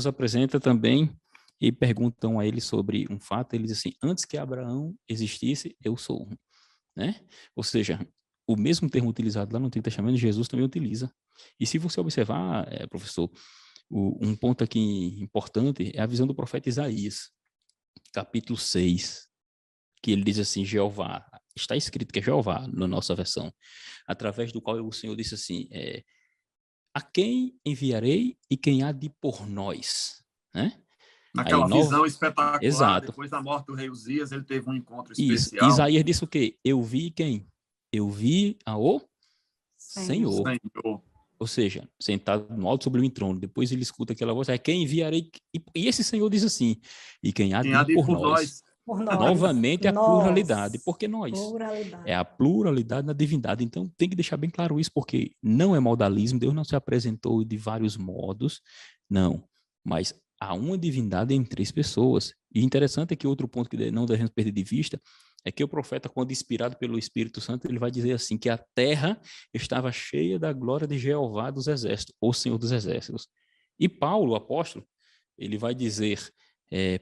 apresenta também, e perguntam a ele sobre um fato, ele diz assim, antes que Abraão existisse, eu sou. Né? Ou seja, o mesmo termo utilizado lá no Antigo Testamento, Jesus também utiliza. E se você observar, professor, um ponto aqui importante é a visão do profeta Isaías, capítulo 6, que ele diz assim, Jeová, está escrito que é Jeová na nossa versão, através do qual o Senhor disse assim, a quem enviarei e quem há de ir por nós, né? Aí, Naquela visão espetacular, exato, depois da morte do rei Uzias, ele teve um encontro isso. especial. Isaías disse o quê? Eu vi quem? Eu vi ao Senhor. Senhor. Senhor. Ou seja, sentado no alto sobre o trono. Depois ele escuta aquela voz, quem enviarei? E esse Senhor diz assim, e quem há Quem de há ir de ir por por nós. nós? Por nós, Novamente a pluralidade. nós, Porque nós. É pluralidade. a pluralidade na divindade. Então tem que deixar bem claro isso, porque não é modalismo, Deus não se apresentou de vários modos, não. Mas há uma divindade em três pessoas. E interessante é que outro ponto que não devemos perder de vista é que o profeta, quando inspirado pelo Espírito Santo, ele vai dizer assim, que a terra estava cheia da glória de Jeová dos exércitos, o Senhor dos exércitos. E Paulo, o apóstolo, ele vai dizer,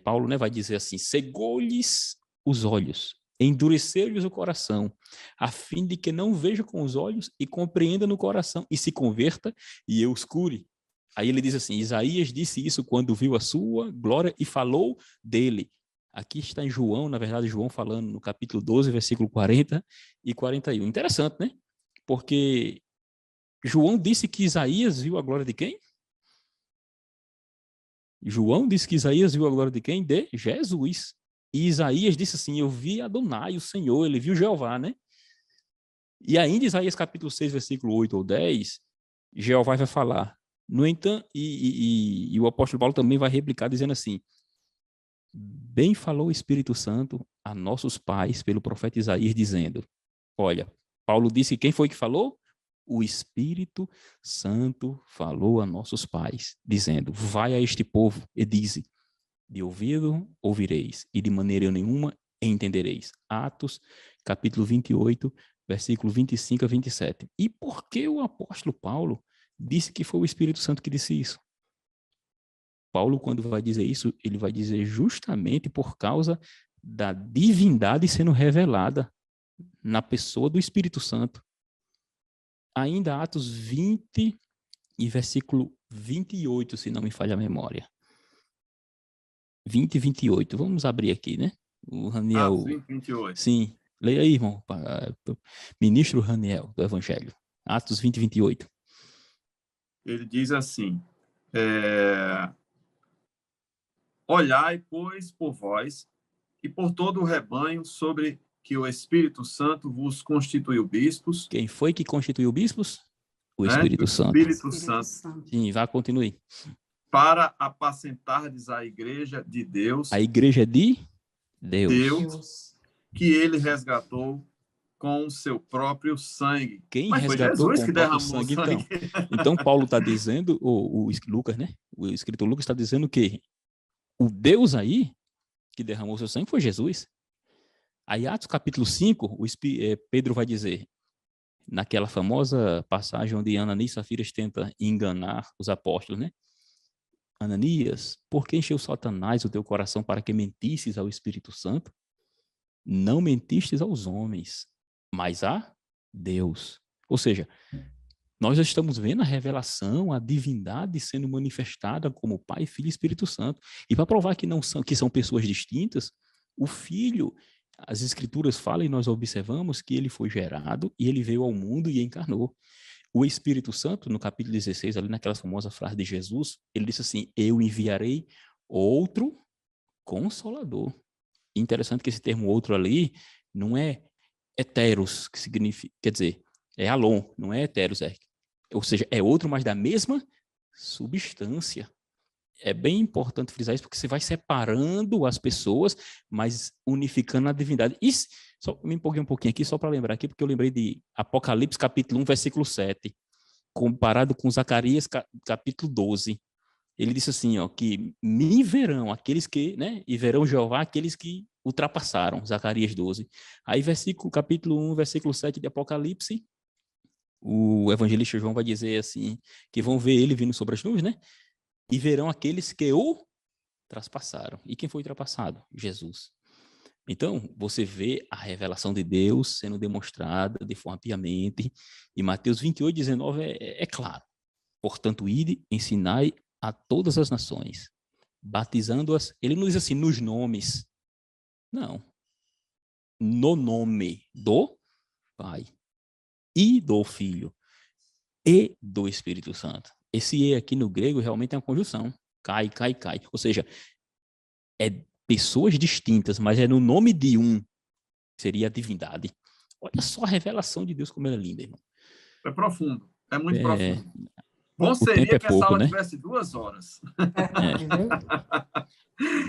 Paulo, né, vai dizer assim, cegou-lhes os olhos, endureceu-lhes o coração, a fim de que não veja com os olhos e compreenda no coração e se converta e eu os cure. Aí ele diz assim, Isaías disse isso quando viu a sua glória e falou dele. Aqui está em João, na verdade, João falando no capítulo 12, versículo 40 e 41. Interessante, né? Porque João disse que Isaías viu a glória de quem? João disse que Isaías viu a glória de quem? De Jesus. E Isaías disse assim, eu vi Adonai, o Senhor, ele viu Jeová, né? E ainda Isaías capítulo 6, versículo 8 ou 10, Jeová vai falar. No entanto, e o apóstolo Paulo também vai replicar dizendo assim: bem falou o Espírito Santo a nossos pais pelo profeta Isaías, dizendo, olha, Paulo disse, quem foi que falou? O Espírito Santo falou a nossos pais, dizendo, vai a este povo e dize, de ouvido ouvireis, e de maneira nenhuma entendereis. Atos, capítulo 28, versículo 25 a 27. E por que o apóstolo Paulo disse que foi o Espírito Santo que disse isso? Paulo, quando vai dizer isso, ele vai dizer justamente por causa da divindade sendo revelada na pessoa do Espírito Santo. Ainda Atos 20 e versículo 28, se não me falha a memória. 20 e 28. Vamos abrir aqui, né? O Raniel. Atos 20, 28. Sim. Leia aí, irmão. Ministro Raniel, do Evangelho. Atos 20 e 28. Ele diz assim, olhai, pois, por vós e por todo o rebanho sobre que o Espírito Santo vos constituiu bispos. Quem foi que constituiu bispos? O né? Espírito O Santo. Espírito Santo. Sim, vá, continue. Para apacentardes a igreja de Deus. A igreja de Deus, que ele resgatou com o seu próprio sangue. Quem Mas resgatou foi Jesus com que o próprio derramou sangue, sangue. Então Paulo está dizendo, o Lucas, né? O escritor Lucas está dizendo que o Deus aí, que derramou seu sangue, foi Jesus. Aí, Atos capítulo 5, Pedro vai dizer, naquela famosa passagem onde Ananias e Safira tenta enganar os apóstolos, né? Ananias, por que encheu Satanás o teu coração para que mentisses ao Espírito Santo? Não mentistes aos homens, mas a Deus. Ou seja, nós já estamos vendo a revelação, a divindade sendo manifestada como Pai, Filho e Espírito Santo. E para provar que são pessoas distintas, o Filho, as Escrituras falam e nós observamos que ele foi gerado e ele veio ao mundo e encarnou. O Espírito Santo, no capítulo 16, ali naquela famosa frase de Jesus, ele disse assim, eu enviarei outro Consolador. Interessante que esse termo outro ali não é heteros, que significa, quer dizer, é alon, não é heteros, ou seja, é outro, mas da mesma substância. É bem importante frisar isso, porque você vai separando as pessoas, mas unificando a divindade. E só me empolguei um pouquinho aqui, só para lembrar aqui, porque eu lembrei de Apocalipse capítulo 1, versículo 7, comparado com Zacarias capítulo 12. Ele disse assim, ó, que me verão aqueles que, né, e verão Jeová aqueles que ultrapassaram, Zacarias 12. Aí, capítulo 1, versículo 7 de Apocalipse, o evangelista João vai dizer assim, que vão ver ele vindo sobre as nuvens, né? E verão aqueles que o traspassaram. E quem foi ultrapassado? Jesus. Então, você vê a revelação de Deus sendo demonstrada de forma piamente, e Mateus 28, 19 é claro. Portanto, ide, ensinai a todas as nações, batizando-as, ele não diz assim, nos nomes, não, no nome do Pai, e do Filho, e do Espírito Santo. Esse E aqui no grego realmente é uma conjunção, cai, cai, cai, ou seja, é pessoas distintas, mas é no nome de um, seria a divindade. Olha só a revelação de Deus como ela é linda, irmão. É profundo, é muito profundo. Bom O seria tempo é que a pouco, sala né? tivesse 2 horas.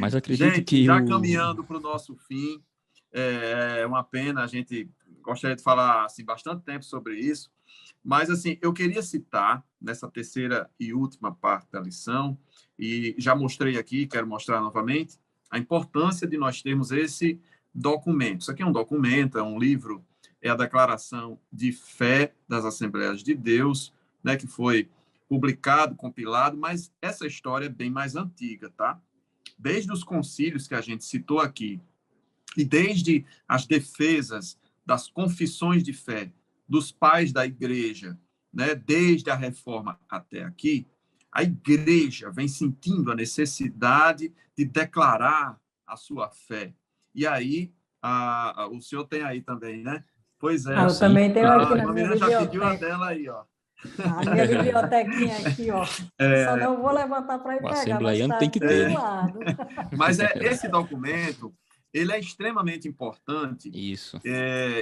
Mas acredito gente, que já caminhando para o nosso fim, é uma pena, a gente gostaria de falar assim, bastante tempo sobre isso, mas assim, eu queria citar nessa terceira e última parte da lição, e já mostrei aqui, quero mostrar novamente, a importância de nós termos esse documento. Isso aqui é um documento, é um livro, é a Declaração de Fé das Assembleias de Deus, né, que foi publicado, compilado, mas essa história é bem mais antiga, tá? Desde os concílios que a gente citou aqui, e desde as defesas das confissões de fé dos pais da igreja, né, desde a reforma até aqui, a igreja vem sentindo a necessidade de declarar a sua fé. E aí, o senhor tem aí também, né? Pois é. Eu também tenho aqui na minha Miriam já biblioteca. pediu a dela aí, ó. A minha bibliotequinha aqui, ó. Só não vou levantar para ir o pegar, mas assembleiano está tem que aqui ter, do né? lado. Mas esse documento, ele é extremamente importante. Isso.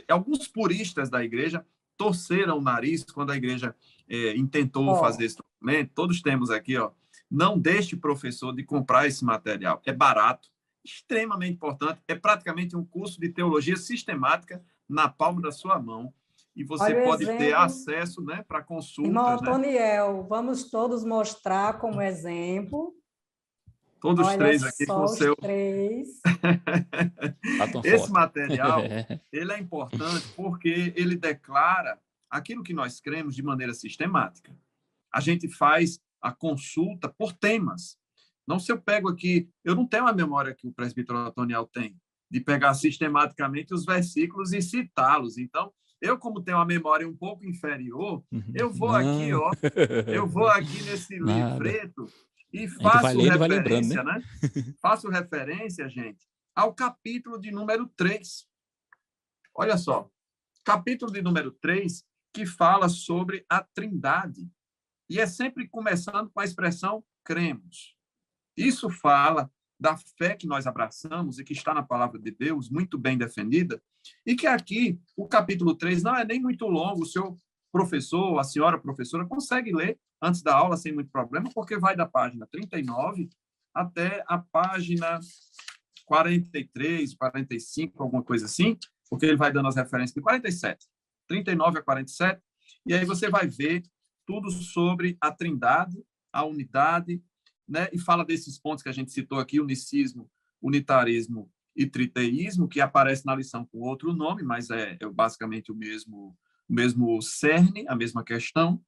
Alguns puristas da igreja torceram o nariz quando a igreja intentou fazer esse documento. Todos temos aqui, ó, não deixe professor de comprar esse material. É barato, extremamente importante, é praticamente um curso de teologia sistemática na palma da sua mão. E você pode ter acesso, né, para consultas. Irmão Otoniel, né? Vamos todos mostrar como exemplo. Todos os três aqui com o seu. Três. Esse material, ele é importante porque ele declara aquilo que nós cremos de maneira sistemática. A gente faz a consulta por temas. Não, se eu pego aqui, eu não tenho a memória que o presbítero Otoniel tem, de pegar sistematicamente os versículos e citá-los. Então, eu, como tenho uma memória um pouco inferior, eu vou aqui, ó, eu vou aqui nesse livreto e faço referência, né? Faço referência, gente, ao capítulo de número 3. Olha só, capítulo de número 3, que fala sobre a Trindade. E é sempre começando com a expressão cremos. Isso fala da fé que nós abraçamos e que está na palavra de Deus, muito bem defendida, e que aqui, o capítulo 3 não é nem muito longo, o seu professor, a senhora professora, consegue ler antes da aula sem muito problema, porque vai da página 39 até a página 43, 45, alguma coisa assim, porque ele vai dando as referências de 47, 39 a 47, e aí você vai ver tudo sobre a Trindade, a unidade, né? E fala desses pontos que a gente citou aqui, unicismo, unitarismo e triteísmo, que aparece na lição com outro nome, mas é basicamente o mesmo cerne, a mesma questão,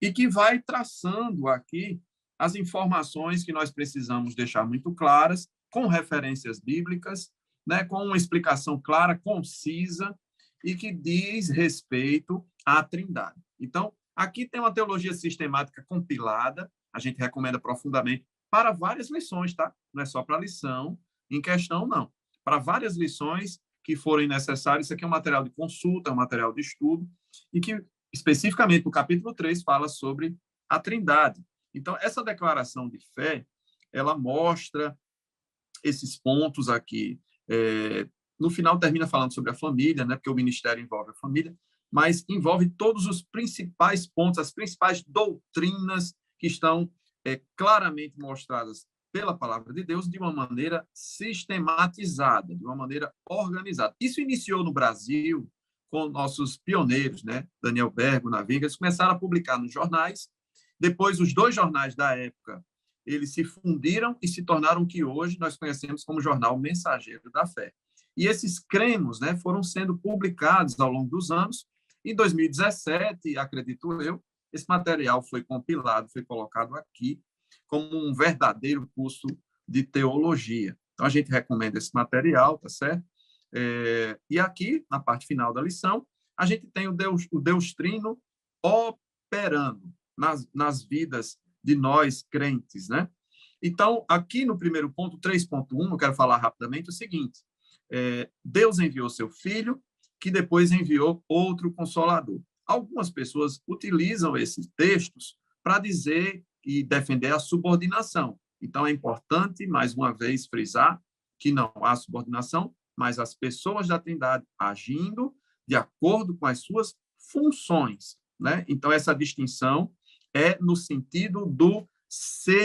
e que vai traçando aqui as informações que nós precisamos deixar muito claras, com referências bíblicas, né? Com uma explicação clara, concisa, e que diz respeito à Trindade. Então, aqui tem uma teologia sistemática compilada, a gente recomenda profundamente para várias lições, tá? Não é só para a lição em questão, não. Para várias lições que forem necessárias, isso aqui é um material de consulta, é um material de estudo, e que, especificamente, no capítulo 3, fala sobre a Trindade. Então, essa declaração de fé, ela mostra esses pontos aqui. No final, termina falando sobre a família, né? Porque o ministério envolve a família, mas envolve todos os principais pontos, as principais doutrinas que estão claramente mostradas pela palavra de Deus de uma maneira sistematizada, de uma maneira organizada. Isso iniciou no Brasil com nossos pioneiros, né? Daniel Bergo, Navinga, eles começaram a publicar nos jornais. Depois, os dois jornais da época, eles se fundiram e se tornaram o que hoje nós conhecemos como Jornal Mensageiro da Fé. E esses cremos, né, foram sendo publicados ao longo dos anos. Em 2017, acredito eu, esse material foi compilado, foi colocado aqui como um verdadeiro curso de teologia. Então, a gente recomenda esse material, tá certo? E aqui, na parte final da lição, a gente tem o Deus Trino operando nas vidas de nós crentes, né? Então, aqui no primeiro ponto, 3.1, eu quero falar rapidamente o seguinte: Deus enviou seu Filho, que depois enviou outro Consolador. Algumas pessoas utilizam esses textos para dizer e defender a subordinação. Então, é importante, mais uma vez, frisar que não há subordinação, mas as pessoas da Trindade agindo de acordo com as suas funções, né? Então, essa distinção é no sentido do serviço,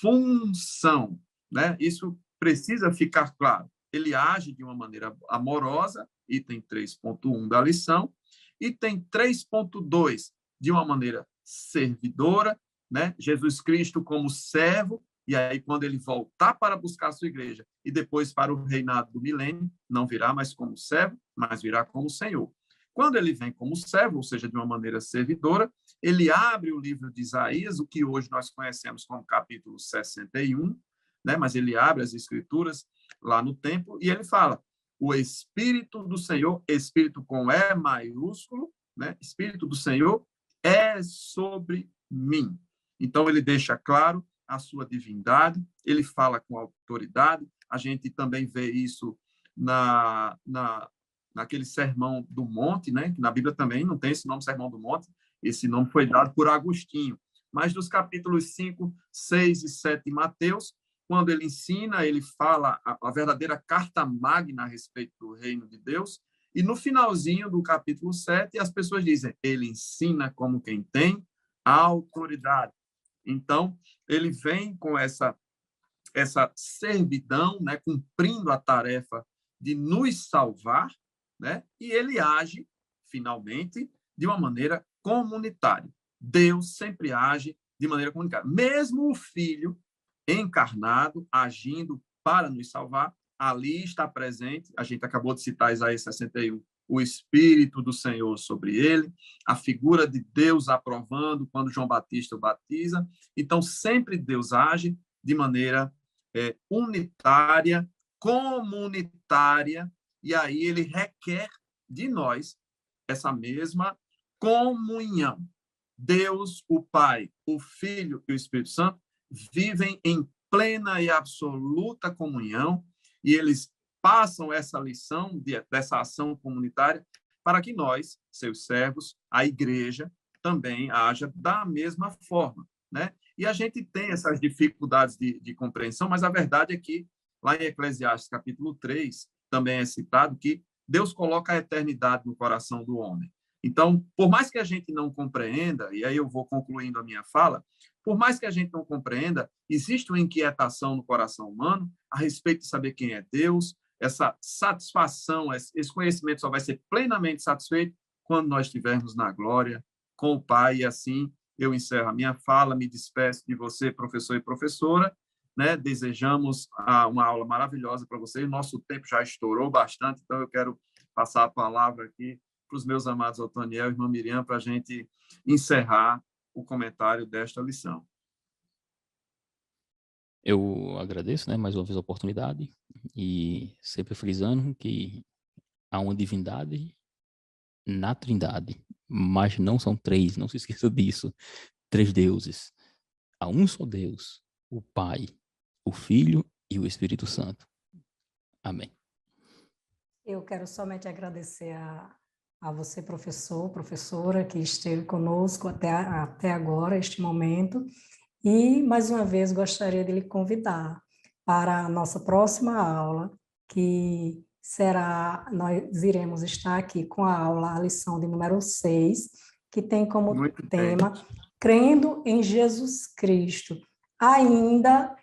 função, né? Isso precisa ficar claro. Ele age de uma maneira amorosa, item 3.1 da lição, item 3.2, de uma maneira servidora, né? Jesus Cristo como servo, e aí quando ele voltar para buscar a sua igreja e depois para o reinado do milênio, não virá mais como servo, mas virá como Senhor. Quando ele vem como servo, ou seja, de uma maneira servidora, ele abre o livro de Isaías, o que hoje nós conhecemos como capítulo 61, né? Mas ele abre as escrituras lá no templo e ele fala: o Espírito do Senhor, Espírito com E maiúsculo, né? Espírito do Senhor é sobre mim. Então, ele deixa claro a sua divindade, ele fala com autoridade. A gente também vê isso naquele Sermão do Monte, né? Que na Bíblia também não tem esse nome, Sermão do Monte, esse nome foi dado por Agostinho. Mas dos capítulos 5, 6 e 7 de Mateus, quando ele ensina, ele fala a verdadeira carta magna a respeito do reino de Deus, E no finalzinho do capítulo 7, as pessoas dizem, ele ensina como quem tem autoridade. Então, ele vem com essa servidão, né, cumprindo a tarefa de nos salvar, né, e ele age, finalmente, de uma maneira comunitária. Deus sempre age de maneira comunitária. Mesmo o Filho encarnado, agindo para nos salvar, ali está presente, a gente acabou de citar Isaías 61, o Espírito do Senhor sobre ele, a figura de Deus aprovando quando João Batista o batiza. Então, sempre Deus age de maneira unitária, comunitária, e aí ele requer de nós essa mesma comunhão. Deus, o Pai, o Filho e o Espírito Santo vivem em plena e absoluta comunhão, e eles passam essa lição dessa ação comunitária para que nós, seus servos, a igreja, também haja da mesma forma, né? E a gente tem essas dificuldades de compreensão, mas a verdade é que, lá em Eclesiastes, capítulo 3, também é citado que Deus coloca a eternidade no coração do homem. Então, por mais que a gente não compreenda, e aí eu vou concluindo a minha fala, por mais que a gente não compreenda, existe uma inquietação no coração humano a respeito de saber quem é Deus. Essa satisfação, esse conhecimento só vai ser plenamente satisfeito quando nós estivermos na glória com o Pai. E assim eu encerro a minha fala, me despeço de você, professor e professora, né? Desejamos uma aula maravilhosa para vocês. Nosso tempo já estourou bastante, então eu quero passar a palavra aqui para os meus amados Otoniel e irmã Miriam, para a gente encerrar o comentário desta lição. Eu agradeço, né, mais uma vez a oportunidade, e sempre frisando que há uma divindade na Trindade, mas não são três, não se esqueça disso, 3 deuses. Há um só Deus, o Pai, o Filho e o Espírito Santo. Amém. Eu quero somente agradecer a você, professor, professora, que esteve conosco até agora, este momento. E, mais uma vez, gostaria de lhe convidar para a nossa próxima aula, que será, nós iremos estar aqui com a lição de número 6, que tem como tema Crendo em Jesus Cristo. Ainda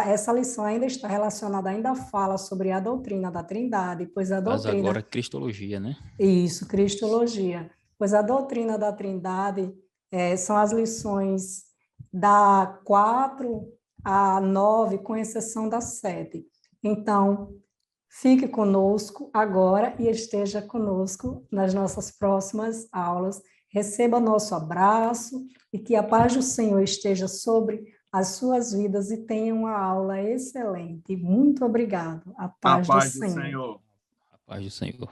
essa lição ainda está relacionada, ainda fala sobre a doutrina da Trindade, pois a doutrina... Mas agora cristologia, né? Isso, cristologia. Pois a doutrina da Trindade são as lições da 4 a 9, com exceção da 7. Então, fique conosco agora e esteja conosco nas nossas próximas aulas. Receba nosso abraço e que a paz do Senhor esteja sobre as suas vidas e tenha uma aula excelente. Muito obrigado. A paz do Senhor. A paz do Senhor.